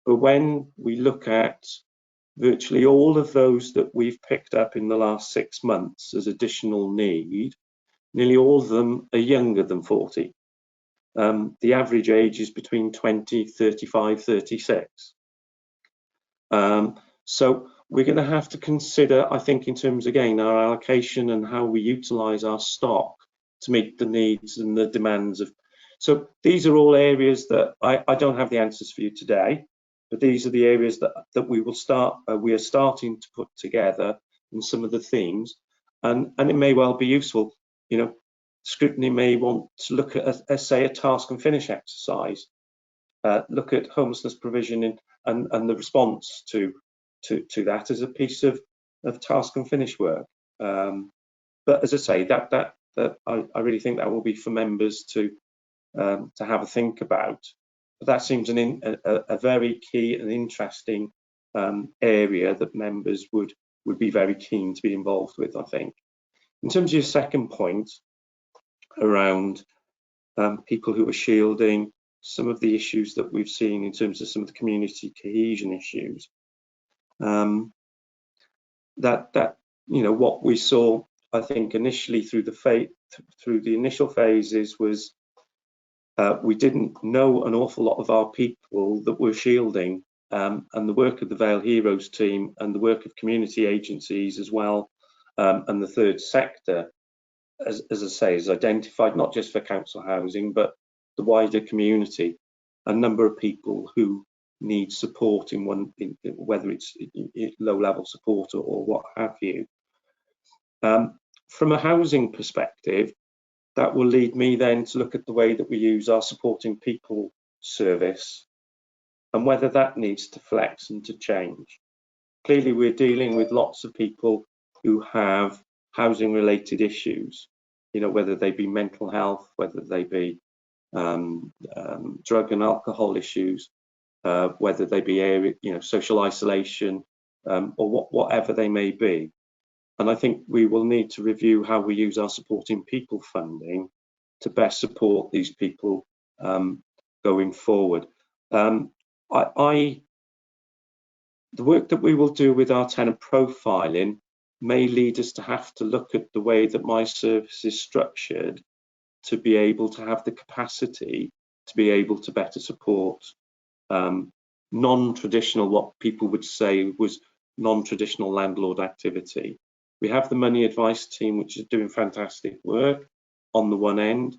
But when we look at virtually all of those that we've picked up in the last 6 months as additional need, nearly all of them are younger than 40. The average age is between 20, 35, 36. So we're going to have to consider, I think, in terms, again, our allocation and how we utilise our stock to meet the needs and the demands of. So these are all areas that I don't have the answers for you today, but these are the areas that we are starting to put together in some of the themes, and it may well be useful. Scrutiny may want to look at, say, a task and finish exercise, look at homelessness provision and the response to that as a piece of task and finish work. But as I say, that I really think that will be for members to have a think about. But that seems a very key and interesting area that members would be very keen to be involved with, I think. In terms of your second point around people who are shielding, some of the issues that we've seen in terms of some of the community cohesion issues, what we saw, I think, initially through the initial phases was we didn't know an awful lot of our people that were shielding, and the work of the Vale Heroes team and the work of community agencies as well, and the third sector, as I say, is identified not just for council housing, but the wider community, a number of people who need support whether it's low-level support or what have you. from a housing perspective, that will lead me then to look at the way that we use our supporting people service and whether that needs to flex and to change. Clearly, we're dealing with lots of people who have housing related issues, you know, whether they be mental health, whether they be drug and alcohol issues, whether they be social isolation, or whatever they may be. And I think we will need to review how we use our supporting people funding to best support these people going forward. The work that we will do with our tenant profiling may lead us to have to look at the way that my service is structured to be able to have the capacity to be able to better support non-traditional, what people would say was non-traditional landlord activity. We have the money advice team, which is doing fantastic work on the one end,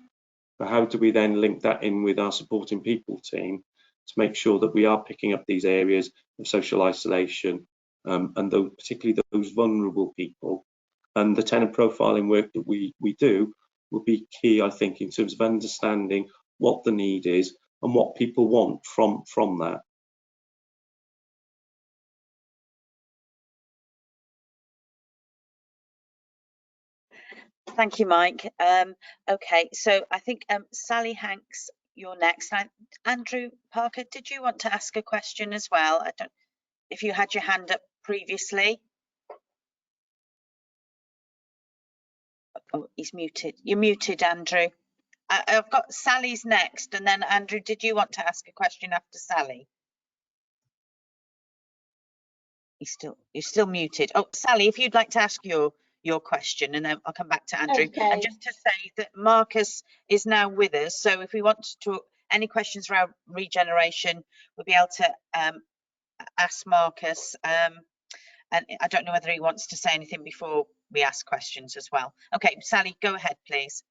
but how do we then link that in with our supporting people team to make sure that we are picking up these areas of social isolation and particularly those vulnerable people? And the tenant profiling work that we do will be key, I think, in terms of understanding what the need is and what people want from that. Thank you, Mike. Okay, so I think Sally Hanks, you're next. Andrew Parker, did you want to ask a question as well? I don't, if you had your hand up previously. Oh, he's muted. You're muted, Andrew. I've got Sally's next, and then Andrew, did you want to ask a question after Sally? You're still muted. Oh, Sally, if you'd like to ask your question, and then I'll come back to Andrew. Okay. And just to say that Marcus is now with us, so if we want to talk any questions around regeneration, we'll be able to ask Marcus. And I don't know whether he wants to say anything before we ask questions as well. Okay, Sally, go ahead, please.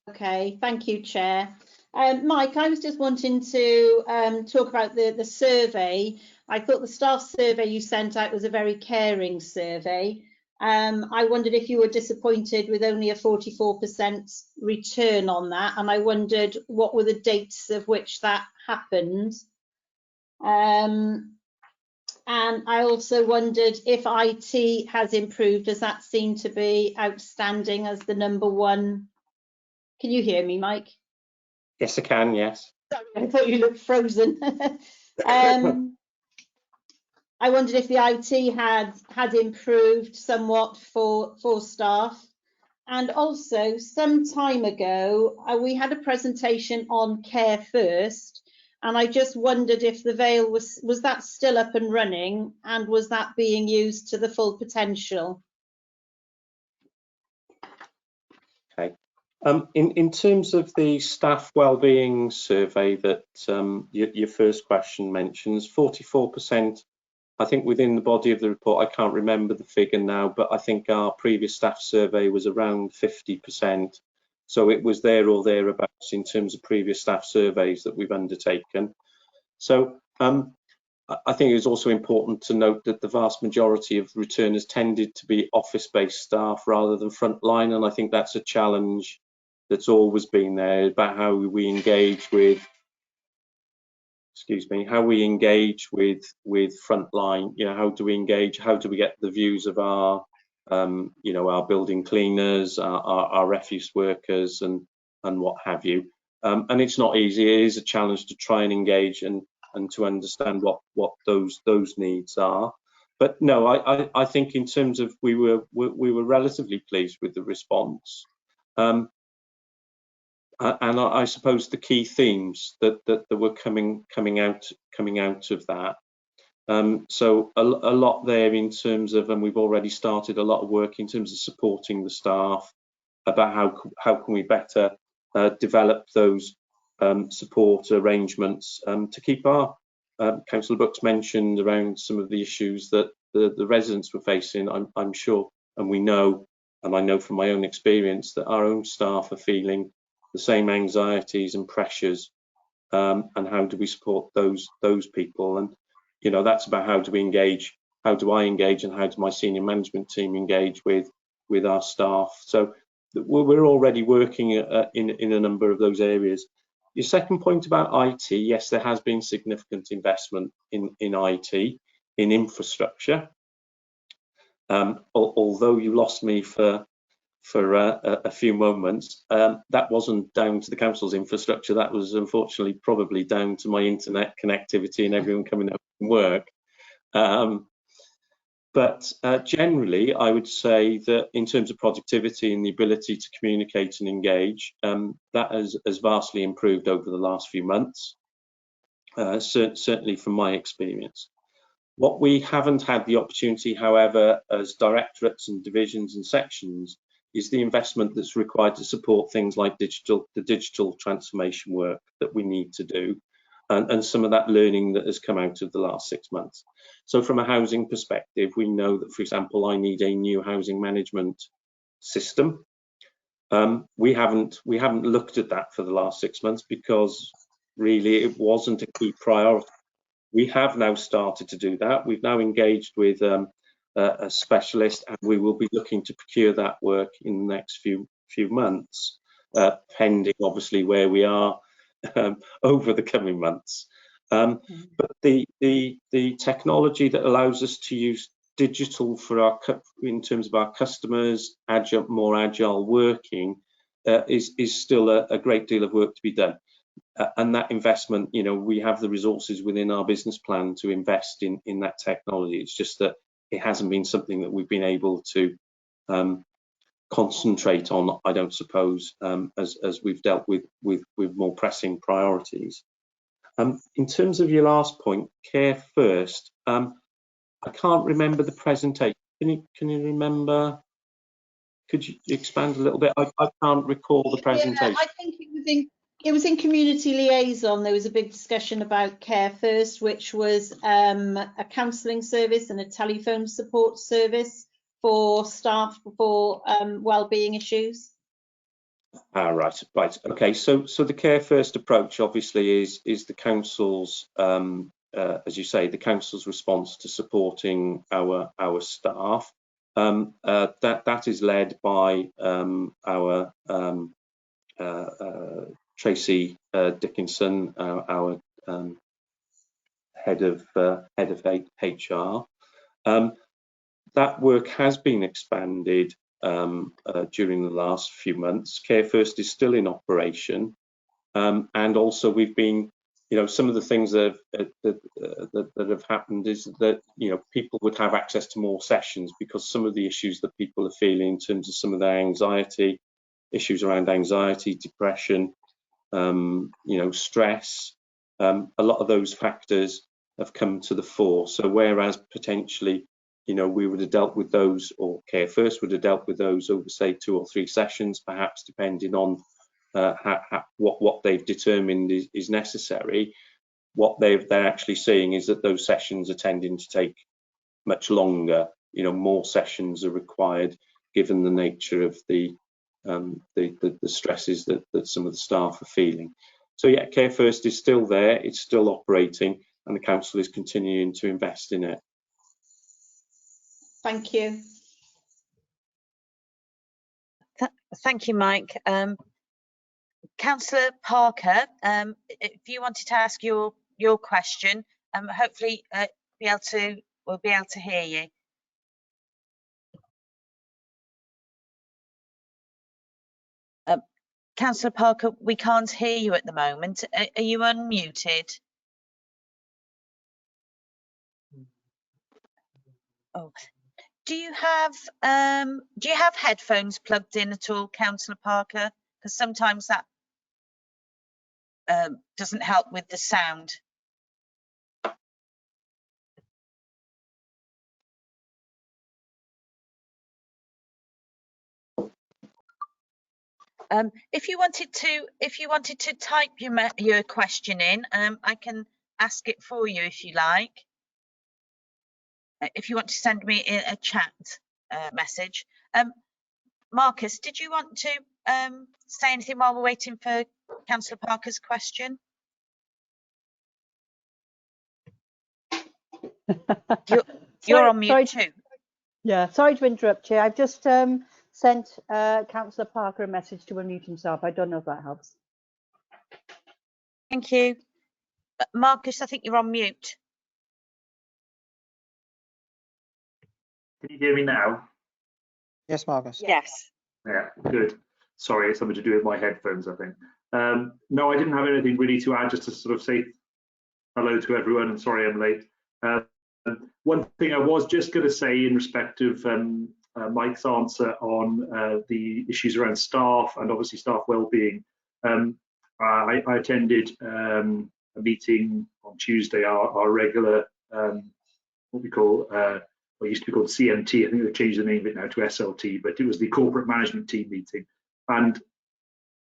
Okay, thank you, Chair. Mike, I was just wanting to talk about the survey. I thought the staff survey you sent out was a very caring survey. I wondered if you were disappointed with only a 44% return on that, and I wondered what were the dates of which that happened. And I also wondered if IT has improved, as that seemed to be outstanding as the #1. Can you hear me, Mike? Yes, I can, yes. Sorry, I thought you looked frozen. I wondered if the IT had improved somewhat for staff. And also, some time ago, we had a presentation on Care First, and I just wondered if the Vale was that still up and running, and was that being used to the full potential? Okay. In terms of the staff wellbeing survey that your first question mentions, 44%, I think within the body of the report, I can't remember the figure now, but I think our previous staff survey was around 50%. So it was there or thereabouts in terms of previous staff surveys that we've undertaken. So I think it is also important to note that the vast majority of returners tended to be office-based staff rather than frontline, and I think that's a challenge that's always been there about how we engage with, how we engage with frontline. You know, how do we engage? How do we get the views of our, our building cleaners, our refuse workers, and what have you? And it's not easy. It is a challenge to try and engage and to understand what those needs are. But no, I think in terms of we were relatively pleased with the response. And I suppose the key themes that were coming out of that. So a lot there in terms of, and we've already started a lot of work in terms of supporting the staff about how can we better develop those support arrangements to keep our Councillor Brooks mentioned around some of the issues that the residents were facing. I'm sure, and we know, and I know from my own experience, that our own staff are feeling the same anxieties and pressures, and how do we support those people? And that's about how do we engage, how do I engage, and how do my senior management team engage with with our staff. So we're already working in a number of those areas. Your second point about IT, yes, there has been significant investment in IT, in infrastructure. Although you lost me for a few moments, that wasn't down to the council's infrastructure. That was unfortunately probably down to my internet connectivity and everyone coming up from work. But generally, I would say that in terms of productivity and the ability to communicate and engage, that has vastly improved over the last few months, certainly from my experience. What we haven't had the opportunity, however, as directorates and divisions and sections, is the investment that's required to support things like the digital transformation work that we need to do, and some of that learning that has come out of the last 6 months. So from a housing perspective, we know that, for example, I need a new housing management system. We haven't looked at that for the last 6 months because really it wasn't a key priority. We have now started to do that. We've now engaged with a specialist, and we will be looking to procure that work in the next few months, pending obviously where we are over the coming months. But the technology that allows us to use digital for in terms of our customers, more agile working, is still a great deal of work to be done. And that investment, you know, we have the resources within our business plan to invest in that technology. It's just that it hasn't been something that we've been able to concentrate on, I don't suppose, as we've dealt with more pressing priorities. In terms of your last point, Care First, I can't remember the presentation. Can you remember? Could you expand a little bit? I can't recall the presentation. Yeah, I think it was in community liaison. There was a big discussion about Care First, which was a counselling service and a telephone support service for staff for wellbeing issues. Right. Okay. So the Care First approach obviously is the council's, as you say, the council's response to supporting our staff. That is led by our Tracy Dickinson, our head of HR. That work has been expanded during the last few months. Care First is still in operation, and also we've been, you know, some of the things that have happened is that, you know, people would have access to more sessions because some of the issues that people are feeling in terms of some of their anxiety, issues around anxiety, depression, you know, stress, a lot of those factors have come to the fore. So whereas potentially, you know, we would have dealt with those, or Care First would have dealt with those over, say, 2 or 3 sessions, perhaps, depending on what they've determined is necessary. What they're actually seeing is that those sessions are tending to take much longer. You know, more sessions are required given the nature of the stresses that some of the staff are feeling. So yeah, Care First is still there, it's still operating, and the council is continuing to invest in it. Thank you. Thank you, Mike. Councillor Parker, if you wanted to ask your question, hopefully we'll be able to hear you. Councillor Parker, we can't hear you at the moment. Are you unmuted? Oh, do you have headphones plugged in at all, Councillor Parker? Because sometimes that doesn't help with the sound. If you wanted to type your question in, I can ask it for you if you like. If you want to send me a chat message. Marcus, did you want to say anything while we're waiting for Councillor Parker's question? You're on mute too. Yeah, sorry to interrupt you. I've just sent Councillor Parker a message to unmute himself. I don't know if that helps. Thank you. Marcus, I think you're on mute. Can you hear me now? Yes, Marcus. Yes. Yeah, good. Sorry, it's something to do with my headphones, I think. No, I didn't have anything really to add, just to sort of say hello to everyone, and sorry I'm late. One thing I was just going to say in respect of Mike's answer on the issues around staff and obviously staff well-being. I attended a meeting on Tuesday, our regular, what we call, what used to be called CMT, I think they've changed the name of it now to SLT, but it was the corporate management team meeting. And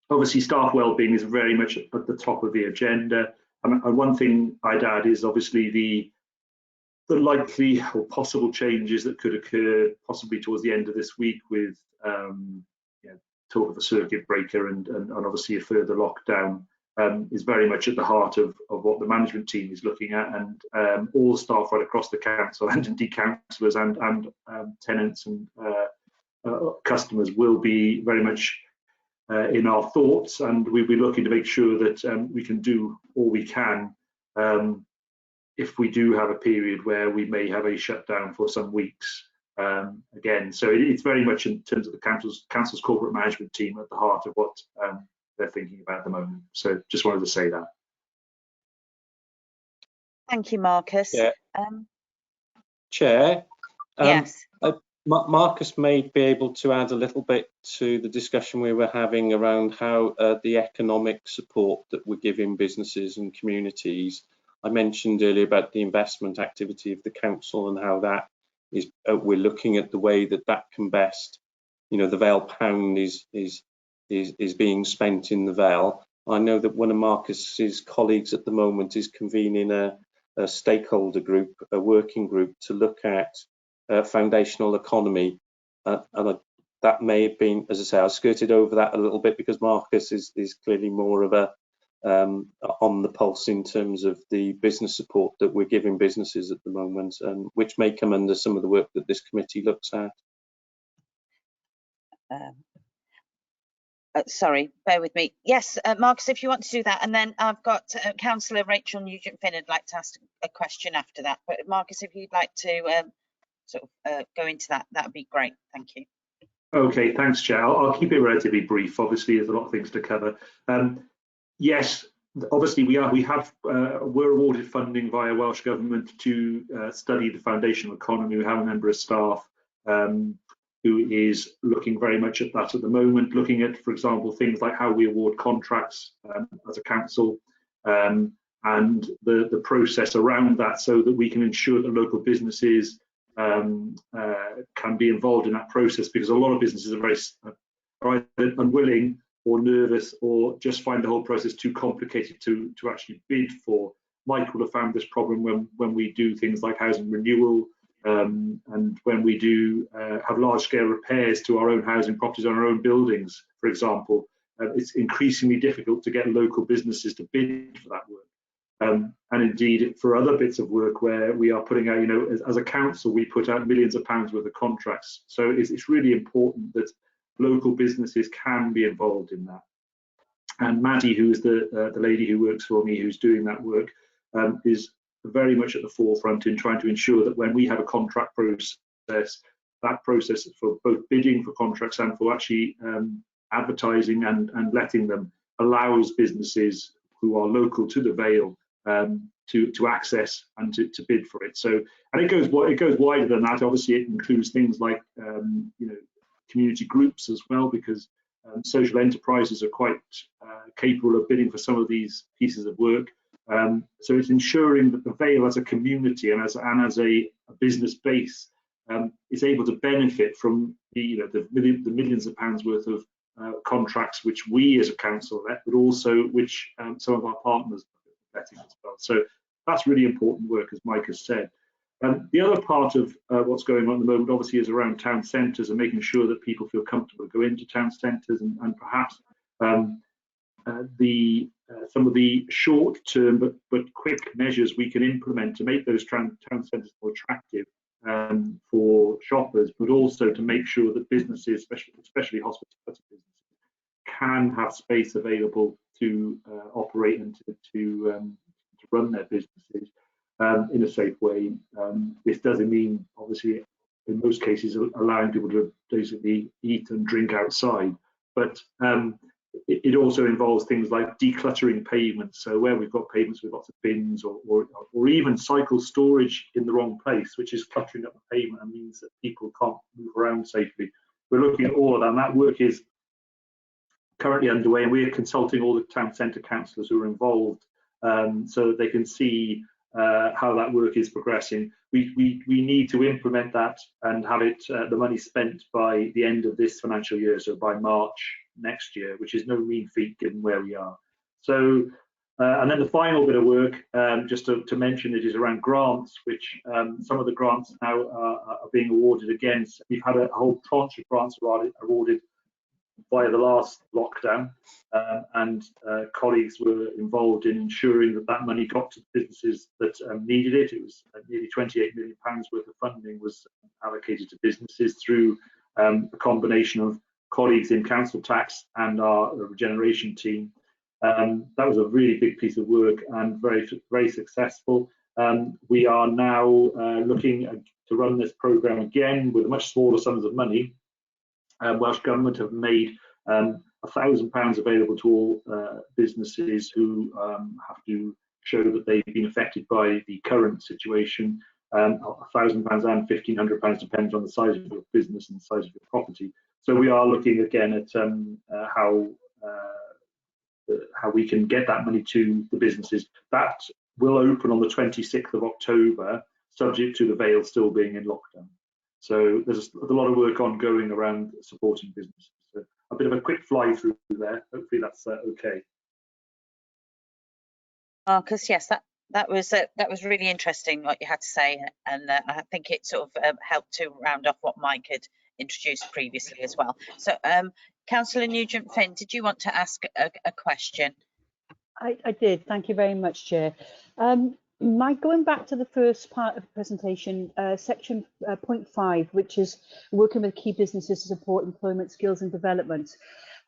obviously staff well-being is very much at the top of the agenda. And one thing I'd add is obviously the likely or possible changes that could occur possibly towards the end of this week with you know, talk of a circuit breaker and obviously a further lockdown is very much at the heart of what the management team is looking at, and all staff right across the council and indeed councillors and tenants and customers will be very much in our thoughts, and we'll be looking to make sure that we can do all we can if we do have a period where we may have a shutdown for some weeks again. So it's very much in terms of the council's corporate management team at the heart of what they're thinking about at the moment. So just wanted to say that. Thank you, Marcus. Yeah. Chair. Yes. Marcus may be able to add a little bit to the discussion we were having around how the economic support that we're giving businesses and communities. I mentioned earlier about the investment activity of the council and how that is, we're looking at the way that can best, you know, the Vale pound is being spent in the Vale. I know that one of Marcus's colleagues at the moment is convening a stakeholder group, a working group to look at foundational economy, and that may have been, as I say, I skirted over that a little bit because Marcus is clearly more of a on the pulse in terms of the business support that we're giving businesses at the moment, which may come under some of the work that this committee looks at. Sorry, bear with me. Yes, Marcus, if you want to do that, and then I've got Councillor Rachel Nugent-Finn would like to ask a question after that. But Marcus, if you'd like to go into that, that would be great. Thank you. Okay, thanks, Chair. I'll keep it relatively brief. Obviously, there's a lot of things to cover. Yes, obviously we're awarded funding via Welsh Government to study the foundational economy. We have a member of staff who is looking very much at that at the moment, looking at, for example, things like how we award contracts as a council and the process around that, so that we can ensure that local businesses can be involved in that process, because a lot of businesses are very either unwilling or nervous or just find the whole process too complicated to actually bid for. Mike will have found this problem when we do things like housing renewal and when we do have large-scale repairs to our own housing properties on our own buildings, for example. It's increasingly difficult to get local businesses to bid for that work. And indeed, for other bits of work where we are putting out, you know, as a council, we put out millions of pounds worth of contracts. So it's really important that local businesses can be involved in that. And Maddie, who is the lady who works for me, who's doing that work, is very much at the forefront in trying to ensure that when we have a contract process, that process for both bidding for contracts and for actually advertising and letting them allows businesses who are local to the Vale to access and to bid for it. So, and it goes wider than that. Obviously, it includes things like you know, community groups as well, because social enterprises are quite capable of bidding for some of these pieces of work. So it's ensuring that the Vale as a community and as a business base is able to benefit from the millions of pounds worth of contracts which we as a council let, but also which some of our partners are letting as well. So that's really important work, as Mike has said. The other part of what's going on at the moment obviously is around town centres and making sure that people feel comfortable to go into town centres, and perhaps some of the short-term but quick measures we can implement to make those town centres more attractive for shoppers, but also to make sure that businesses, especially hospitality businesses, can have space available to operate and to run their businesses in a safe way. This doesn't mean, obviously, in most cases, allowing people to basically eat and drink outside, but it also involves things like decluttering pavements. So where we've got pavements with lots of bins, or even cycle storage in the wrong place, which is cluttering up the pavement and means that people can't move around safely. We're looking at all of that, and that work is currently underway, and we're consulting all the town centre councillors who are involved so that they can see how that work is progressing. We need to implement that and have it the money spent by the end of this financial year, so by March next year, which is no mean feat given where we are. So, and then the final bit of work, just to mention it, is around grants, which some of the grants now are being awarded again. So we've had a whole tranche of grants awarded via the last lockdown, and colleagues were involved in ensuring that that money got to businesses that needed it. It was nearly £28 million worth of funding was allocated to businesses through a combination of colleagues in council tax and our regeneration team. That was a really big piece of work and very successful. We are now looking to run this programme again with much smaller sums of money. Welsh Government have made £1,000 available to all businesses who have to show that they've been affected by the current situation. £1,000 and £1,500 depends on the size of your business and the size of your property. So we are looking again at how we can get that money to the businesses. That will open on the 26th of October, subject to the Vale still being in lockdown. So there's a lot of work ongoing around supporting businesses. So a bit of a quick fly through there. Hopefully that's okay. Marcus, yes, that was really interesting what you had to say, and I think it sort of helped to round off what Mike had introduced previously as well. So, Councillor Nugent-Finn, did you want to ask a question? I did. Thank you very much, Chair. Mike, going back to the first part of the presentation, section 0.5, which is working with key businesses to support employment, skills and development.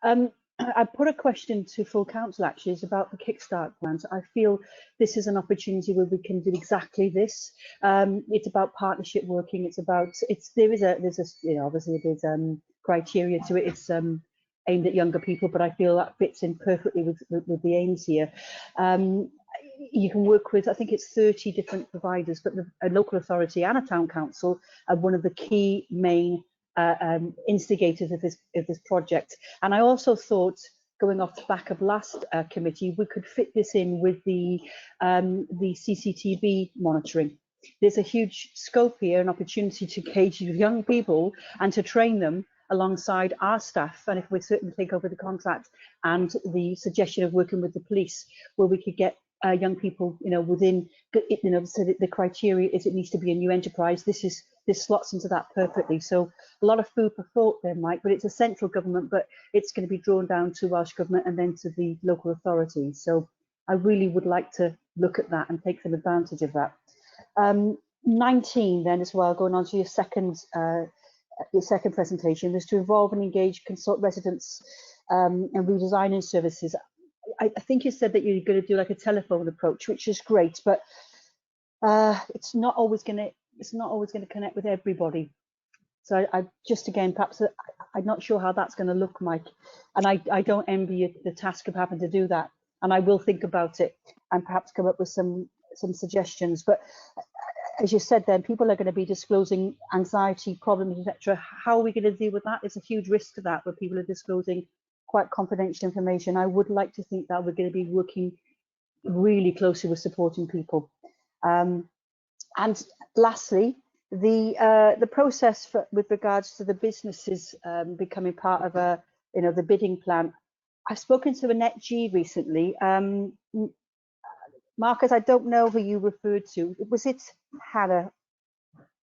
I put a question to full council actually, is about the Kickstart grant. I feel this is an opportunity where we can do exactly this. It's about partnership working. It's about, there's a, you know, obviously there's criteria to it. It's aimed at younger people, but I feel that fits in perfectly with the aims here. You can work with, I think it's 30 different providers, but a local authority and a town council are one of the key main instigators of this project. And I also thought, going off the back of last committee, we could fit this in with the CCTV monitoring. There's a huge scope here, an opportunity to engage young people and to train them alongside our staff. And if we certainly take over the contract, and the suggestion of working with the police, where we could get young people, you know, within, you know, so that the criteria is it needs to be a new enterprise. This slots into that perfectly. So a lot of food for thought there, Mike, but it's a central government, but it's going to be drawn down to Welsh Government and then to the local authorities. So I really would like to look at that and take some advantage of that. 19 then as well, going on to your second presentation, is to involve and engage, consult residents and redesigning services. I think you said that you're going to do like a telephone approach, which is great, but it's not always going to connect with everybody. So I just, again, perhaps I'm not sure how that's going to look, Mike, and I don't envy you the task of having to do that, and I will think about it and perhaps come up with some suggestions. But as you said, then people are going to be disclosing anxiety problems, etc. How are we going to deal with that? There's a huge risk to that, where people are disclosing quite confidential information. I would like to think that we're going to be working really closely with supporting people. And lastly, the process with regards to the businesses becoming part of the bidding plan. I've spoken to Annette G recently. Marcus, I don't know who you referred to. Was it Hannah?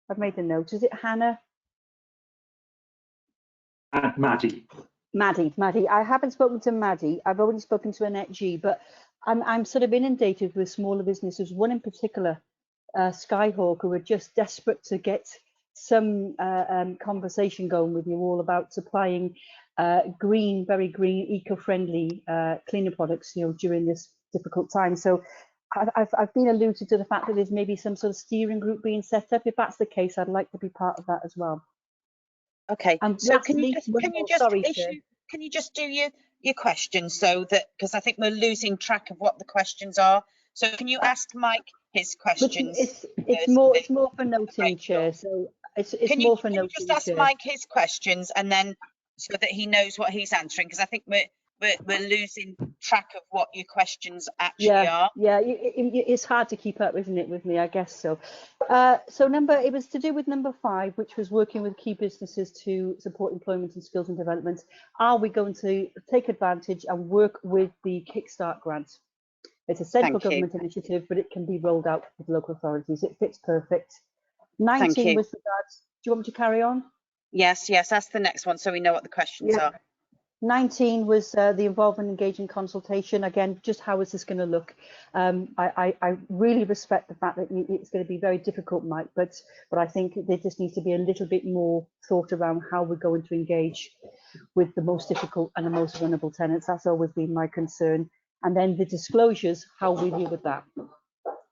I've made a note. Is it Hannah? Maddie. Maddie. I haven't spoken to Maddie. I've only spoken to Annette G, but I'm sort of inundated with smaller businesses. One in particular Skyhawk, who are just desperate to get some conversation going with you all about supplying green, very green, eco-friendly cleaner products, during this difficult time. So I've been alluded to the fact that there's maybe some sort of steering group being set up. If that's the case, I'd like to be part of that as well. Okay. And So lastly, can you just do your questions, so that, because I think we're losing track of what the questions are. So can you ask Mike his questions? It's more for noting, Chair. So it's more for noting. Can you just ask Mike his questions, and then so that he knows what he's answering, because I think we're losing track of what your questions actually are. Yeah, it's hard to keep up, isn't it, with me? I guess so. So it was to do with number 5, which was working with key businesses to support employment and skills and development. Are we going to take advantage and work with the Kickstart grant? It's a central government initiative, but it can be rolled out with local authorities. It fits perfect. 19 was regards. Do you want me to carry on? Yes, that's the next one, so we know what the questions are. 19 was the involvement, engagement, consultation. Again, just how is this going to look? I really respect the fact that it's going to be very difficult, Mike, but I think there just needs to be a little bit more thought around how we're going to engage with the most difficult and the most vulnerable tenants. That's always been my concern. And then the disclosures, how we deal with that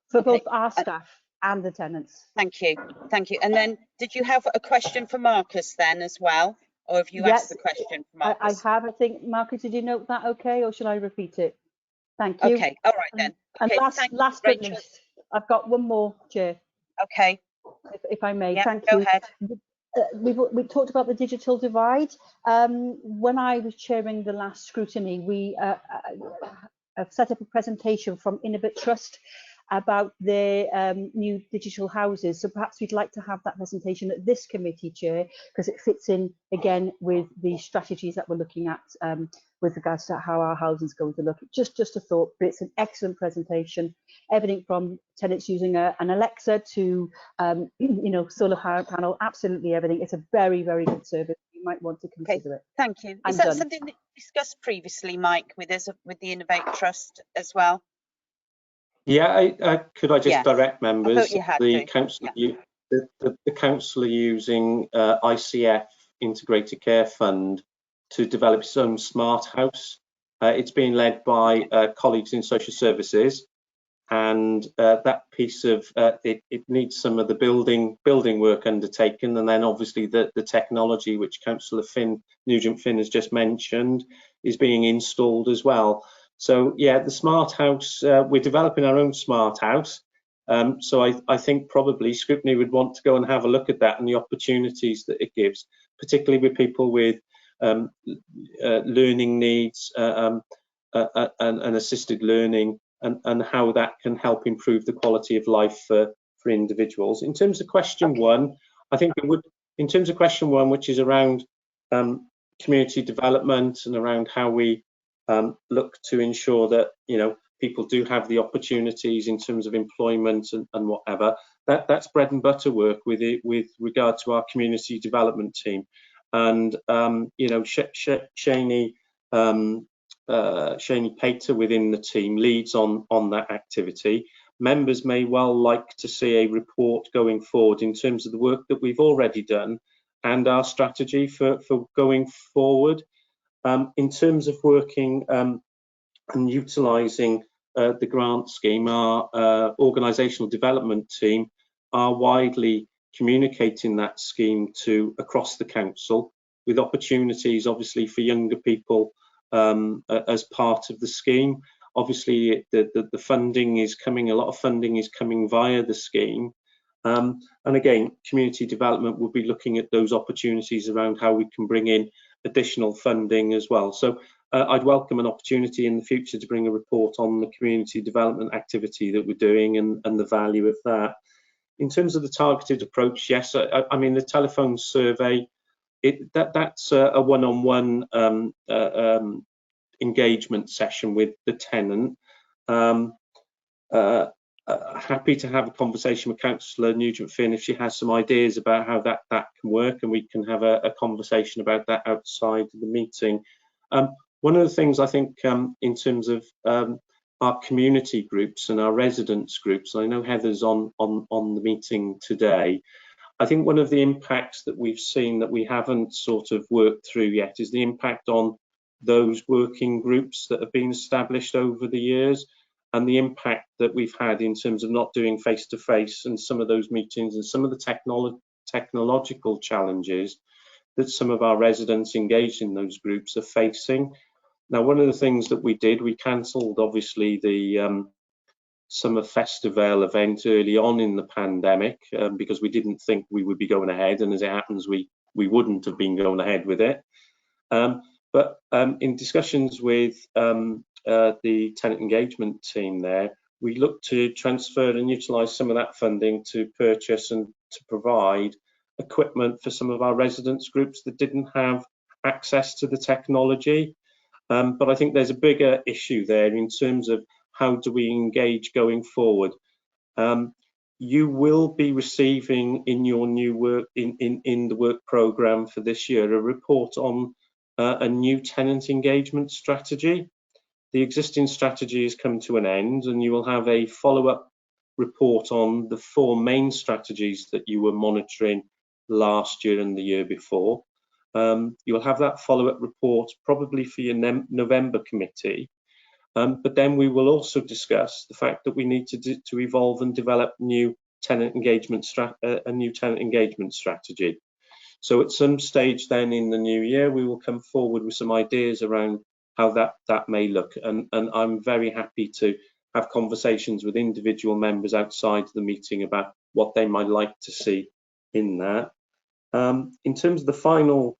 for both our staff and the tenants. Thank you. And then, did you have a question for Marcus then as well, or have you asked the question for Marcus? I have. I think, Marcus, did you note that okay, or should I repeat it? Thank you. Okay, all right then. And last but not least, I've got one more, Chair. Okay. If I may, thank you. Go ahead. We talked about the digital divide. When I was chairing the last scrutiny, we set up a presentation from Innovate Trust about their new digital houses. So perhaps we'd like to have that presentation at this committee, Chair, because it fits in again with the strategies that we're looking at with regards to how our housing is going to look. Just a thought, but it's an excellent presentation. Everything from tenants using an Alexa to solar power panel, absolutely everything. It's a very, very good service. You might want to consider it. Thank you. Is that something that you discussed previously, Mike, with us, with the Innovate Trust as well? Yeah, could I just direct members? I thought you had the council, the council are using ICF Integrated Care Fund to develop its own smart house. It's being led by colleagues in social services, and that piece of it needs some of the building work undertaken, and then obviously the technology, which Councillor Nugent Finn has just mentioned, is being installed as well. So yeah, the smart house, we're developing our own smart house. So I think probably Scrutiny would want to go and have a look at that and the opportunities that it gives, particularly with people with learning needs and assisted learning, and how that can help improve the quality of life for individuals. In terms of question one, I think it would, in terms of question one, which is around community development and around how we look to ensure that people do have the opportunities in terms of employment and whatever, that's bread and butter work with regard to our community development team. And Shani Pater within the team leads on that activity. Members may well like to see a report going forward in terms of the work that we've already done and our strategy for going forward. In terms of working and utilising the grant scheme, our organisational development team are widely communicating that scheme to across the council, with opportunities obviously for younger people as part of the scheme. Obviously the funding is coming, a lot of funding is coming via the scheme, and again, community development will be looking at those opportunities around how we can bring in additional funding as well. So I'd welcome an opportunity in the future to bring a report on the community development activity that we're doing and the value of that. In terms of the targeted approach, yes, I mean the telephone survey, that's a one-on-one engagement session with the tenant. Happy to have a conversation with Councillor Nugent Finn if she has some ideas about how that can work, and we can have a conversation about that outside the meeting. One of the things I think in terms of our community groups and our residents groups. I know Heather's on the meeting today. I think one of the impacts that we've seen that we haven't sort of worked through yet is the impact on those working groups that have been established over the years, and the impact that we've had in terms of not doing face-to-face and some of those meetings and some of the technological challenges that some of our residents engaged in those groups are facing. Now, one of the things that we did, we cancelled obviously the summer festival event early on in the pandemic because we didn't think we would be going ahead, and as it happens, we wouldn't have been going ahead with it. But in discussions with the tenant engagement team there, we looked to transfer and utilise some of that funding to purchase and to provide equipment for some of our residents groups that didn't have access to the technology. But I think there's a bigger issue there in terms of how do we engage going forward. You will be receiving in your new work, in the work programme for this year, a report on a new tenant engagement strategy. The existing strategy has come to an end, and you will have a follow-up report on the 4 main strategies that you were monitoring last year and the year before. You'll have that follow-up report probably for your November committee, but then we will also discuss the fact that we need to evolve and develop a new tenant engagement strategy. So at some stage then in the new year, we will come forward with some ideas around how that may look, and I'm very happy to have conversations with individual members outside the meeting about what they might like to see in that. In terms of the final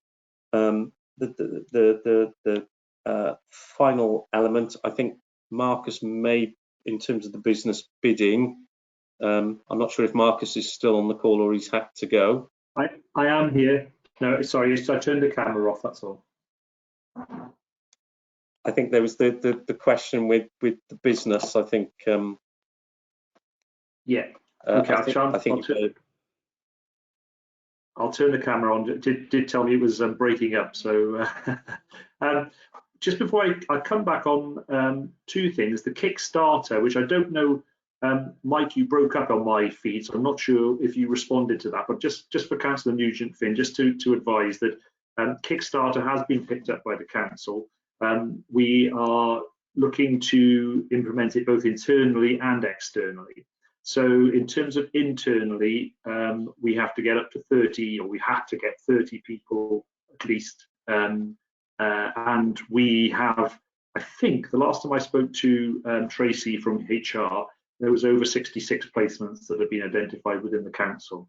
final element, I think Marcus may, in terms of the business bidding, I'm not sure if Marcus is still on the call or he's had to go. I am here. No, sorry, I turned the camera off, that's all. I think there was the question with the business, I think. Yeah, okay, I'll turn the camera on. It did tell me it was breaking up, so just before I come back on 2 things. The Kickstarter, which I don't know, Mike, you broke up on my feed, so I'm not sure if you responded to that, but just for Councillor Nugent, Finn, just to advise that Kickstarter has been picked up by the council. We are looking to implement it both internally and externally. So in terms of internally, we have to get up to 30, or we had to get 30 people at least. And we have, I think the last time I spoke to Tracy from HR, there was over 66 placements that have been identified within the council,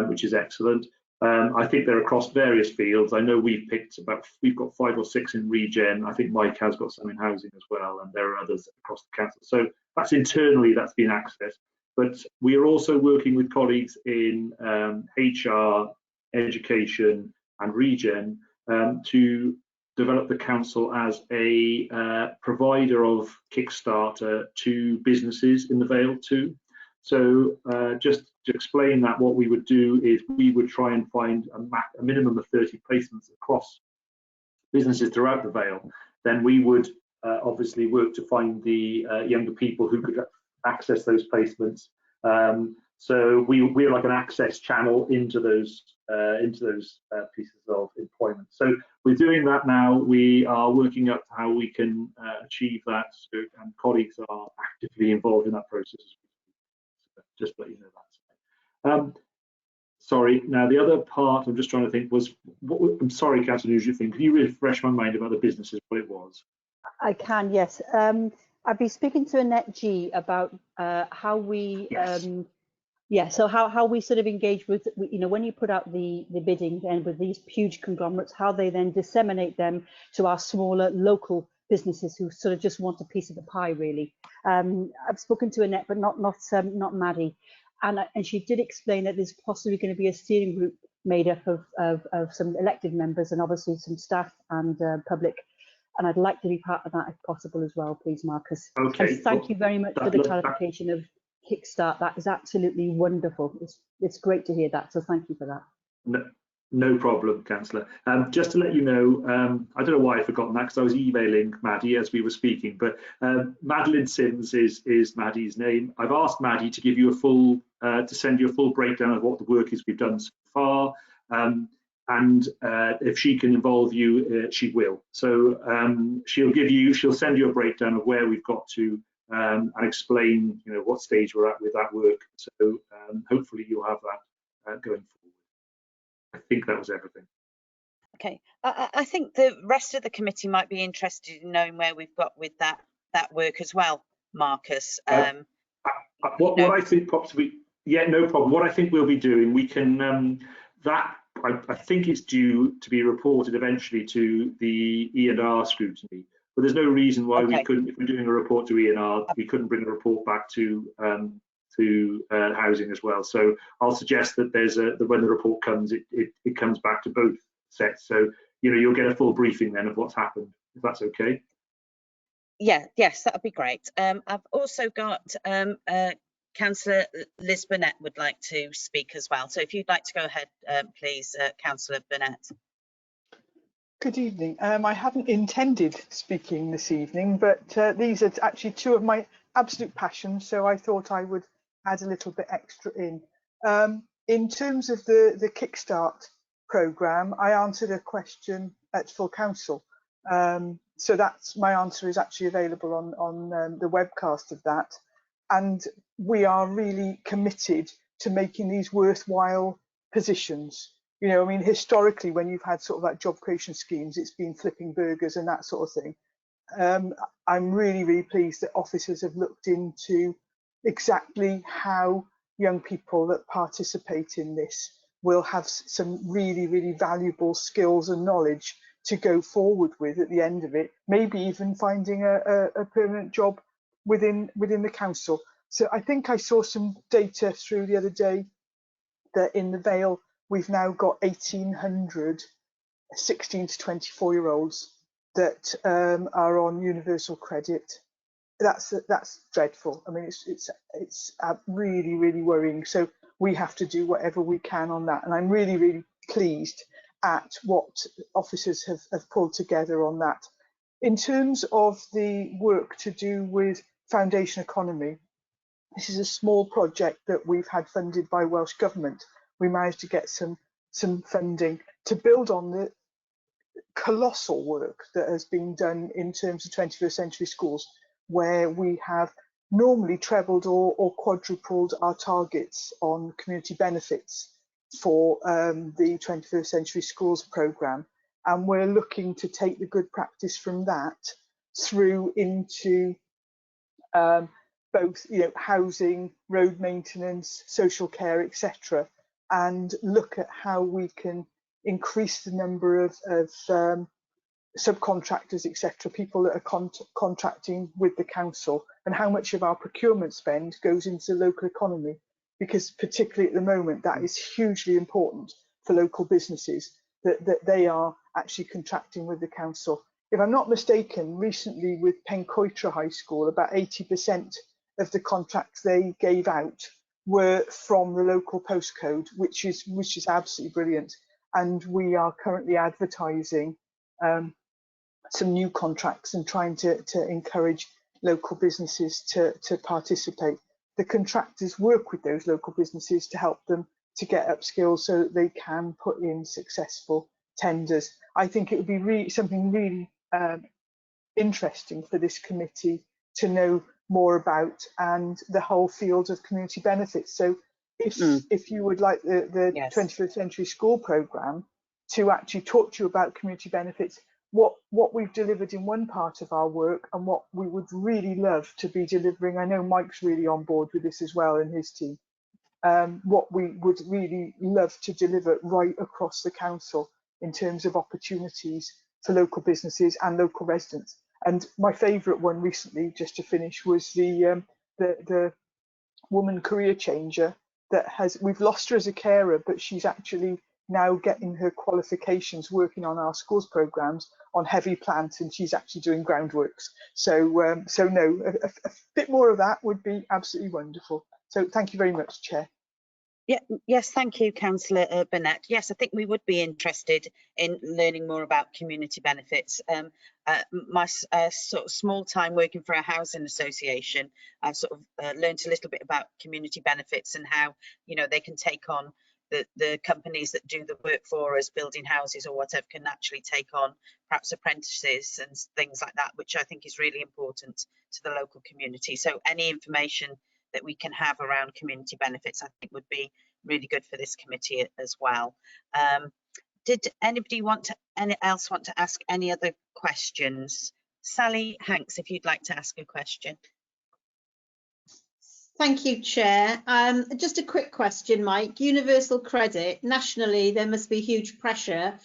which is excellent. I think they're across various fields. I know we've got 5 or 6 in regen. I think Mike has got some in housing as well, and there are others across the council. So that's internally, that's been accessed. But we are also working with colleagues in HR, education and regen to develop the council as a provider of Kickstarter to businesses in the Vale too. So just to explain that, what we would do is we would try and find a minimum of 30 placements across businesses throughout the Vale. Then we would obviously work to find the younger people who could access those placements. So we're like an access channel into those pieces of employment. So we're doing that now. We are working up how we can achieve that, and colleagues are actively involved in that process. Just to let you know that. Sorry. Now the other part I'm just trying to think was, I'm sorry, Councillor Nugent, can you refresh my mind about the businesses, what it was? I can, yes. I've been speaking to Annette G about how we, yes. so how we sort of engage with, when you put out the bidding and with these huge conglomerates, how they then disseminate them to our smaller local businesses who sort of just want a piece of the pie, really. I've spoken to Annette, but not Maddie, and she did explain that there's possibly going to be a steering group made up of some elected members and obviously some staff and public. And I'd like to be part of that if possible as well, please, Marcus. Okay. And thank you very much for the clarification of Kickstart. That is absolutely wonderful. It's great to hear that. So thank you for that. No problem, Councillor. Just to let you know, I don't know why I'd forgotten that because I was emailing Maddie as we were speaking, but Madeline Sims is Maddie's name. I've asked Maddie to give you a full, to send you a full breakdown of what the work is we've done so far. And if she can involve you, she will. So she'll send you a breakdown of where we've got to and explain, what stage we're at with that work. So hopefully you'll have that going forward. I think that was everything. Okay, I think the rest of the committee might be interested in knowing where we've got with that work as well, Marcus. What I think possibly, yeah, no problem. What I think we'll be doing, we can I think it's due to be reported eventually to the E&R scrutiny, but there's no reason why we couldn't, if we're doing a report to E&R, we couldn't bring a report back to housing as well. So I'll suggest that that when the report comes, it comes back to both sets. So you'll get a full briefing then of what's happened, if that's okay. Yeah, yes, that would be great. I've also got Councillor Liz Burnett would like to speak as well. So if you'd like to go ahead, please, Councillor Burnett. Good evening. I hadn't intended speaking this evening, but these are actually two of my absolute passions, so I thought I would add a little bit extra in. In terms of the Kickstart programme, I answered a question at full council. So that's my answer is actually available on the webcast of that. And we are really committed to making these worthwhile positions. I mean, historically, when you've had sort of like job creation schemes, it's been flipping burgers and that sort of thing. I'm really, really pleased that officers have looked into exactly how young people that participate in this will have some really, really valuable skills and knowledge to go forward with at the end of it, maybe even finding a permanent job within the council. So I think I saw some data through the other day that in the Vale, we've now got 1,800 16 to 24-year-olds that are on universal credit. That's dreadful. I mean, it's really, really worrying. So we have to do whatever we can on that. And I'm really, really pleased at what officers have pulled together on that. In terms of the work to do with foundation economy, this is a small project that we've had funded by Welsh Government. We managed to get some funding to build on the colossal work that has been done in terms of 21st century schools, where we have normally trebled or quadrupled our targets on community benefits for the 21st century schools programme, and we're looking to take the good practice from that through into both housing, road maintenance, social care, etc., and look at how we can increase the number of subcontractors, etc., people that are contracting with the council, and how much of our procurement spend goes into the local economy, because particularly at the moment that is hugely important for local businesses, that they are actually contracting with the council. If I'm not mistaken, recently with Pencoitra High School, about 80% of the contracts they gave out were from the local postcode, which is absolutely brilliant. And we are currently advertising some new contracts and trying to encourage local businesses to participate. The contractors work with those local businesses to help them to get upskills so that they can put in successful tenders. I think it would be something really interesting for this committee to know more about, and the whole field of community benefits. So if you would like the yes. 21st century school programme to actually talk to you about community benefits, what we've delivered in one part of our work and what we would really love to be delivering, I know Mike's really on board with this as well and his team, what we would really love to deliver right across the council in terms of opportunities for local businesses and local residents. And my favourite one recently, just to finish, was the woman career changer that we've lost her as a carer, but she's actually now getting her qualifications working on our schools programmes on heavy plant, and she's actually doing groundworks. So no, a bit more of that would be absolutely wonderful. So thank you very much, Chair. Yeah, yes, thank you, Councillor Burnett. Yes, I think we would be interested in learning more about community benefits. My sort of small time working for a housing association, I sort of learned a little bit about community benefits and how, you know, they can take on the companies that do the work for us, building houses or whatever, can actually take on perhaps apprentices and things like that, which I think is really important to the local community. So any information that we can have around community benefits, I think would be really good for this committee as well. Did anybody else want to ask any other questions? Sally Hanks, if you'd like to ask a question. Thank you, Chair. Just a quick question, Mike. Universal credit, nationally, there must be huge pressure.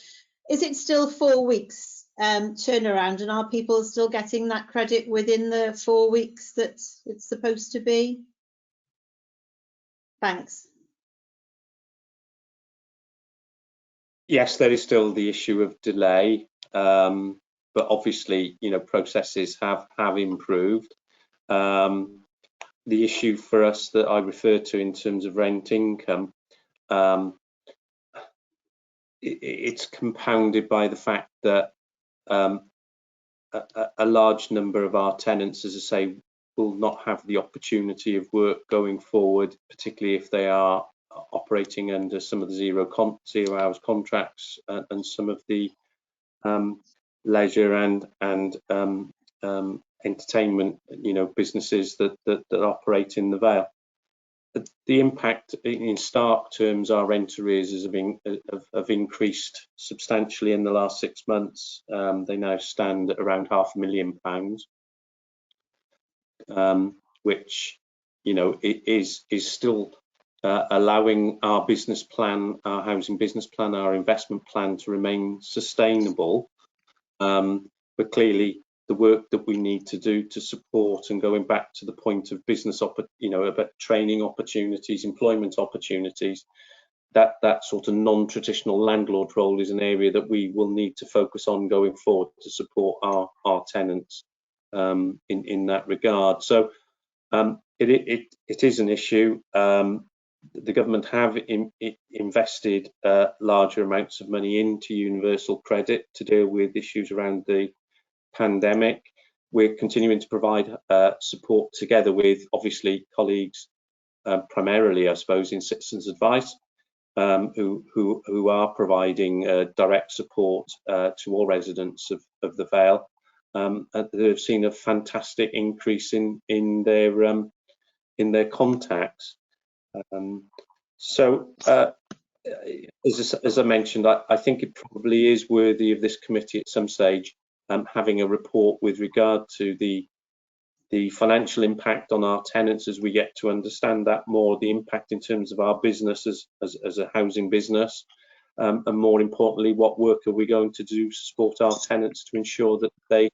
Is it still 4 weeks turnaround, and are people still getting that credit within the 4 weeks that it's supposed to be? Thanks. Yes, there is still the issue of delay, but obviously, you know, processes have improved. The issue for us that I refer to in terms of rent income, it's compounded by the fact that a large number of our tenants, as I say, will not have the opportunity of work going forward, particularly if they are operating under some of the zero hours contracts and some of the leisure and entertainment, you know, businesses that operate in the Vale. The impact in stark terms, our rent arrears have increased substantially in the last 6 months. They now stand at around £500,000, which, you know, it is still allowing our business plan, our housing business plan, our investment plan to remain sustainable. But clearly, the work that we need to do to support, and going back to the point of business, you know, about training opportunities, employment opportunities, that sort of non-traditional landlord role is an area that we will need to focus on going forward to support our tenants in that regard. So it is an issue. The government have invested larger amounts of money into universal credit to deal with issues around the pandemic. We're continuing to provide support together with, obviously, colleagues, primarily, I suppose, in Citizens Advice, who are providing direct support to all residents of the Vale. They've seen a fantastic increase in their contacts. As I mentioned, I think it probably is worthy of this committee at some stage having a report with regard to the financial impact on our tenants as we get to understand that more, the impact in terms of our business as a housing business, and more importantly, what work are we going to do to support our tenants to ensure that they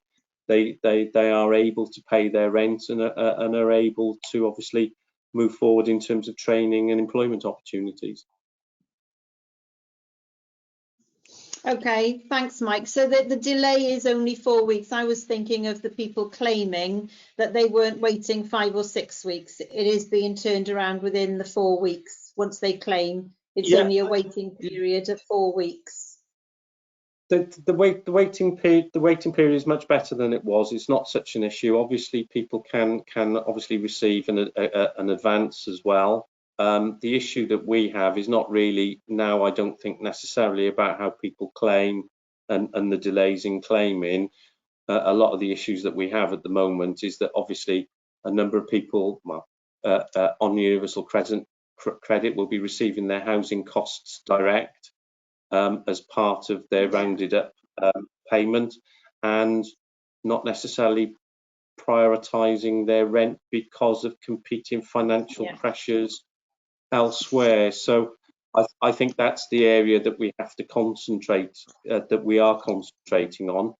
are able to pay their rent and are able to obviously move forward in terms of training and employment opportunities. Okay, thanks, Mike. So the delay is only 4 weeks. I was thinking of the people claiming that they weren't waiting 5 or 6 weeks. It is being turned around within the 4 weeks. Once they claim, it's only a waiting period of 4 weeks. The waiting period is much better than it was. It's not such an issue. Obviously, people can obviously receive an advance as well. The issue that we have is not really now, I don't think, necessarily about how people claim and the delays in claiming. A lot of the issues that we have at the moment is that obviously a number of people on universal credit will be receiving their housing costs direct as part of their rounded up payment, and not necessarily prioritising their rent because of competing financial pressures elsewhere. So I think that's the area that we have to concentrate, that we are concentrating on.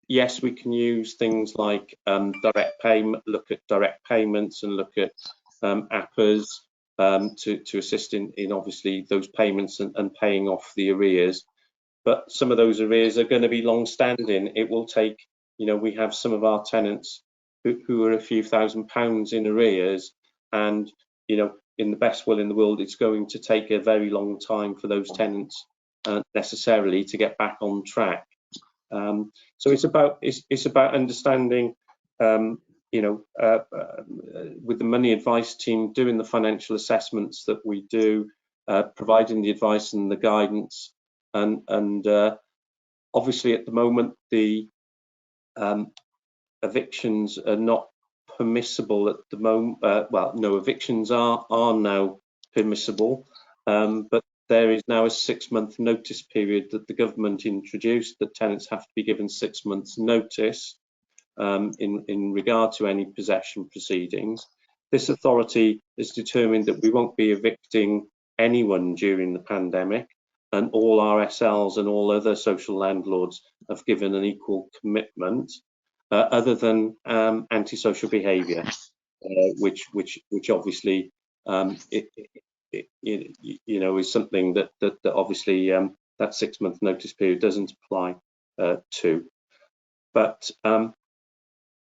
Yes, we can use things like direct payment, look at direct payments and look at APAs to assist in obviously those payments and paying off the arrears. But some of those arrears are going to be long standing. It will take, you know, we have some of our tenants who are a few £1,000s in arrears, and you know, in the best will in the world, it's going to take a very long time for those tenants necessarily to get back on track. So it's about understanding, you know, with the money advice team doing the financial assessments that we do, providing the advice and the guidance, and obviously at the moment the evictions are not permissible at the moment. Well, no, evictions are now permissible, but there is now a 6-month notice period that the government introduced, that tenants have to be given 6 months notice in regard to any possession proceedings. This authority has determined that we won't be evicting anyone during the pandemic, and all RSLs and all other social landlords have given an equal commitment, other than antisocial behaviour, which obviously you know, is something that obviously that 6-month notice period doesn't apply to. But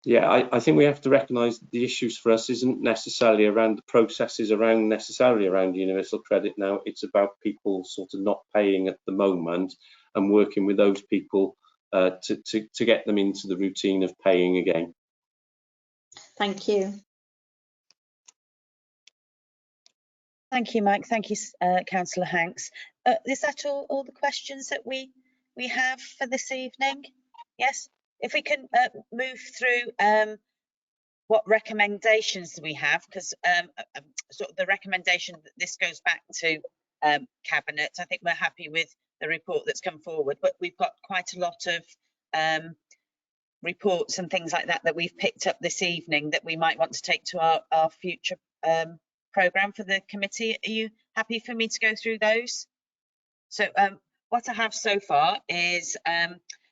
yeah, I think we have to recognise that the issues for us isn't necessarily around the processes necessarily around universal credit now. It's about people sort of not paying at the moment and working with those people to get them into the routine of paying again. Thank you. Thank you, Mike. Thank you, Councillor Hanks. Is that all the questions that we have for this evening? Yes. If we can move through what recommendations we have, because sort of the recommendation that this goes back to Cabinet. I think we're happy with the report that's come forward, but we've got quite a lot of reports and things like that we've picked up this evening that we might want to take to our future programme for the committee. Are you happy for me to go through those? So what I have so far is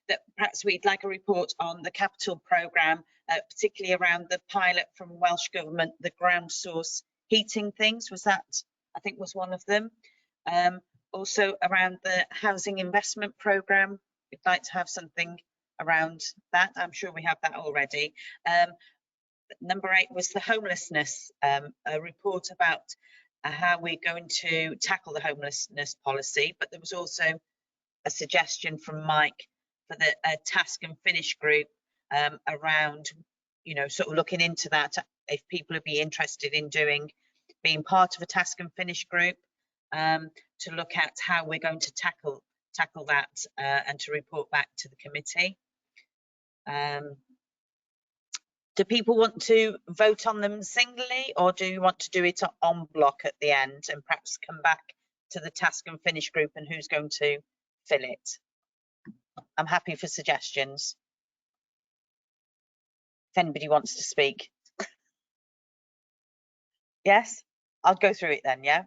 that perhaps we'd like a report on the capital programme, particularly around the pilot from Welsh Government, the ground source heating things. Was that, I think, was one of them. Also around the housing investment programme, we'd like to have something around that. I'm sure we have that already. Number 8 was the homelessness, a report about how we're going to tackle the homelessness policy, but there was also a suggestion from Mike for the task and finish group around, you know, sort of looking into that, if people would be interested in being part of a task and finish group, to look at how we're going to tackle that and to report back to the committee. Do people want to vote on them singly, or do you want to do it en bloc at the end and perhaps come back to the task and finish group and who's going to fill it? I'm happy for suggestions. If anybody wants to speak. Yes, I'll go through it then, yeah?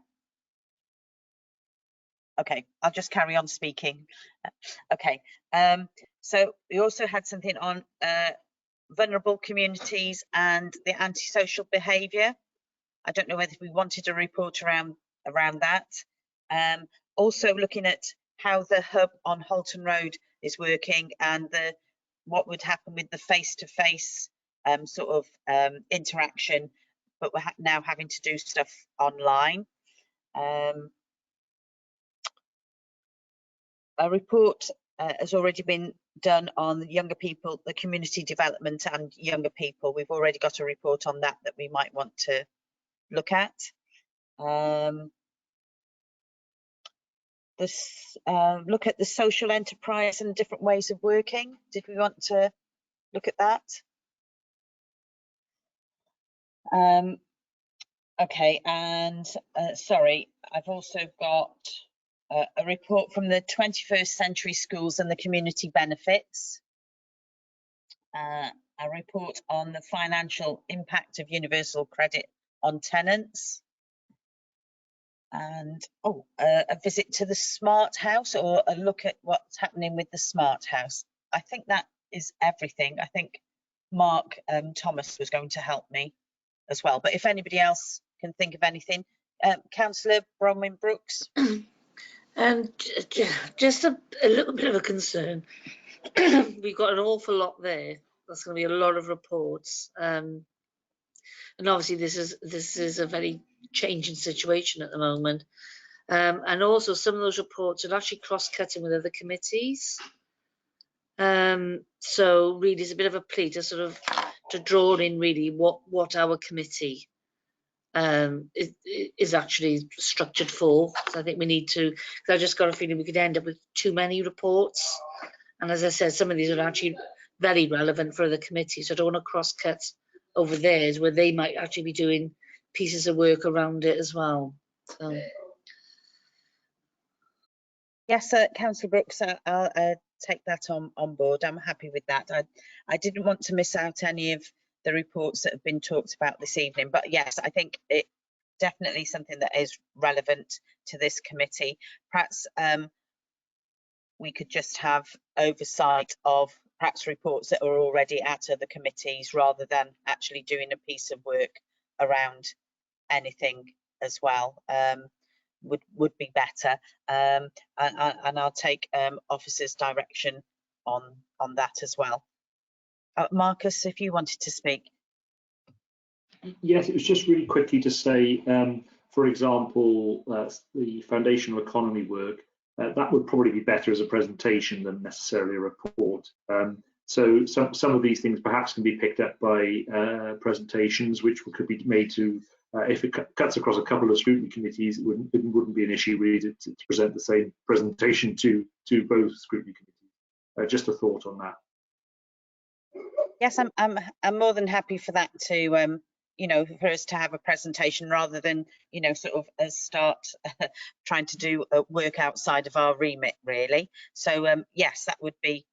Okay, I'll just carry on speaking. Okay, so we also had something on vulnerable communities and the antisocial behaviour. I don't know whether we wanted a report around that. Also looking at how the hub on Halton Road is working and what would happen with the face-to-face sort of interaction, but we're now having to do stuff online. A report has already been done on the younger people, the community development and younger people. We've already got a report on that we might want to look at. Look at the social enterprise and different ways of working. Did we want to look at that? Okay, and sorry, I've also got a report from the 21st Century Schools and the community benefits. A report on the financial impact of universal credit on tenants. And a visit to the smart house, or a look at what's happening with the smart house. I think that is everything. I think Mark Thomas was going to help me as well, but if anybody else can think of anything. Councillor Bronwyn Brooks. Just a little bit of a concern. We've got an awful lot there. That's going to be a lot of reports. And obviously this is a very changing situation at the moment. And also some of those reports are actually cross-cutting with other committees. So really it's a bit of a plea to sort of to draw in really what our committee is actually structured for. So I think we need to, because I just got a feeling we could end up with too many reports. And as I said, some of these are actually very relevant for other committees. So I don't want to cross-cut over theirs where they might actually be doing pieces of work around it as well. So. Yes, Councillor Brooks, I'll take that on board. I'm happy with that. I didn't want to miss out any of the reports that have been talked about this evening, but yes, I think it definitely something that is relevant to this committee. Perhaps we could just have oversight of perhaps reports that are already at other committees rather than actually doing a piece of work around anything as well. Would be better, and I'll take officers' direction on that as well. Marcus, if you wanted to speak. Yes, it was just really quickly to say, for example, the foundational economy work, that would probably be better as a presentation than necessarily a report. So some of these things perhaps can be picked up by presentations, which could be made to, if it cuts across a couple of scrutiny committees, it wouldn't be an issue really to present the same presentation to both scrutiny committees. Just a thought on that. Yes, I'm more than happy for that to you know, for us to have a presentation rather than, you know, sort of start trying to do work outside of our remit really. So yes, that would be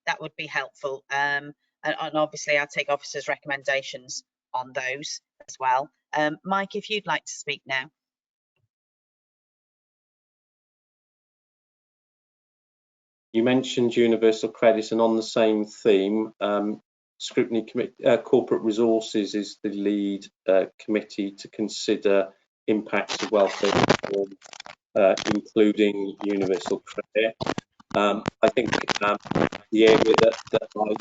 helpful, and obviously I'll take officers' recommendations on those as well. Mike, if you'd like to speak now. You mentioned universal credit, and on the same theme, Scrutiny Committee, Corporate Resources is the lead committee to consider impacts of welfare reform, including universal credit. I think the area that might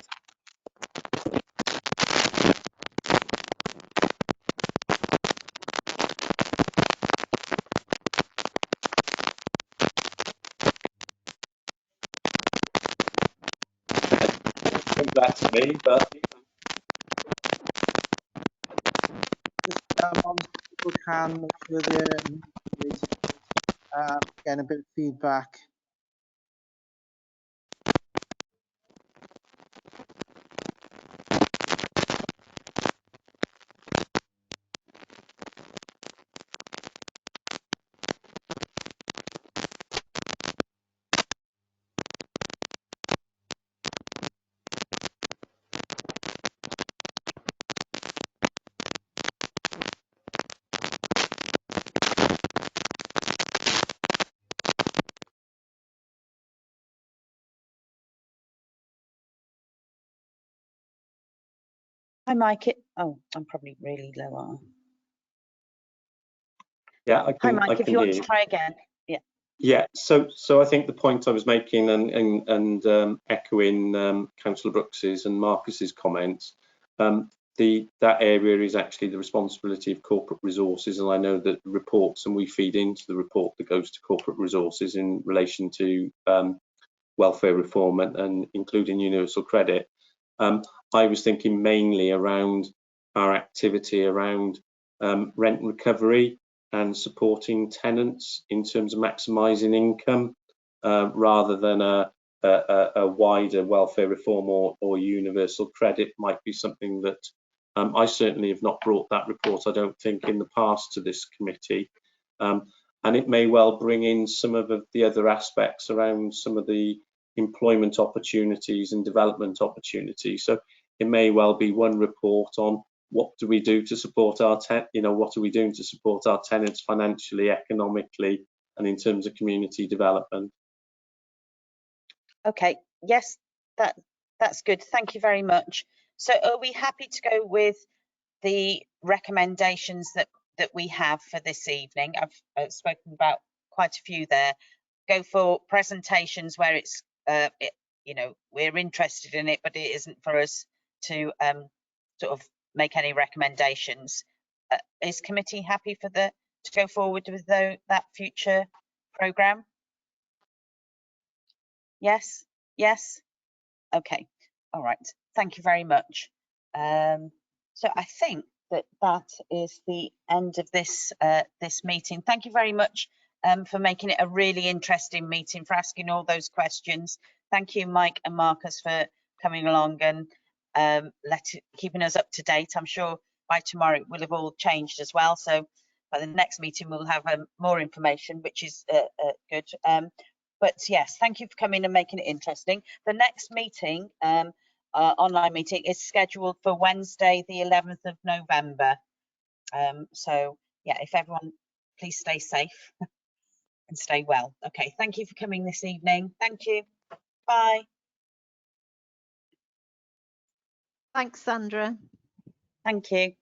that's me, but Obviously people can make sure they're muted, getting a bit of feedback. Hi, Mike. Oh, I'm probably really low, aren't I? yeah, I Hi, Mike. can If you want hear to you. try again. Yeah. Yeah, so I think the point I was making and echoing Councillor Brooks's and Marcus's comments, that area is actually the responsibility of corporate resources, and I know that reports, and we feed into the report that goes to corporate resources in relation to welfare reform and including universal credit. I was thinking mainly around our activity around rent recovery and supporting tenants in terms of maximising income, rather than a wider welfare reform or universal credit might be something that I certainly have not brought that report, I don't think, in the past to this committee. And it may well bring in some of the other aspects around some of the employment opportunities and development opportunities. So it may well be one report on what do we do to support our what are we doing to support our tenants financially, economically, and in terms of community development. Okay. Yes, that's good. Thank you very much. So are we happy to go with the recommendations that we have for this evening? I've spoken about quite a few there. Go for presentations where it's you know, we're interested in it, but it isn't for us to sort of make any recommendations. is committee happy for to go forward with that future programme? Yes, yes. Okay, all right. Thank you very much. So I think that is the end of this this meeting. Thank you very much for making it a really interesting meeting, for asking all those questions. Thank you, Mike and Marcus, for coming along and keeping us up to date. I'm sure by tomorrow it will have all changed as well. So by the next meeting we'll have more information, which is good. But yes, thank you for coming and making it interesting. The next meeting, online meeting, is scheduled for Wednesday, the 11th of November. So yeah, if everyone, please stay safe and stay well. Okay, thank you for coming this evening. Thank you. Bye. Thanks, Sandra. Thank you.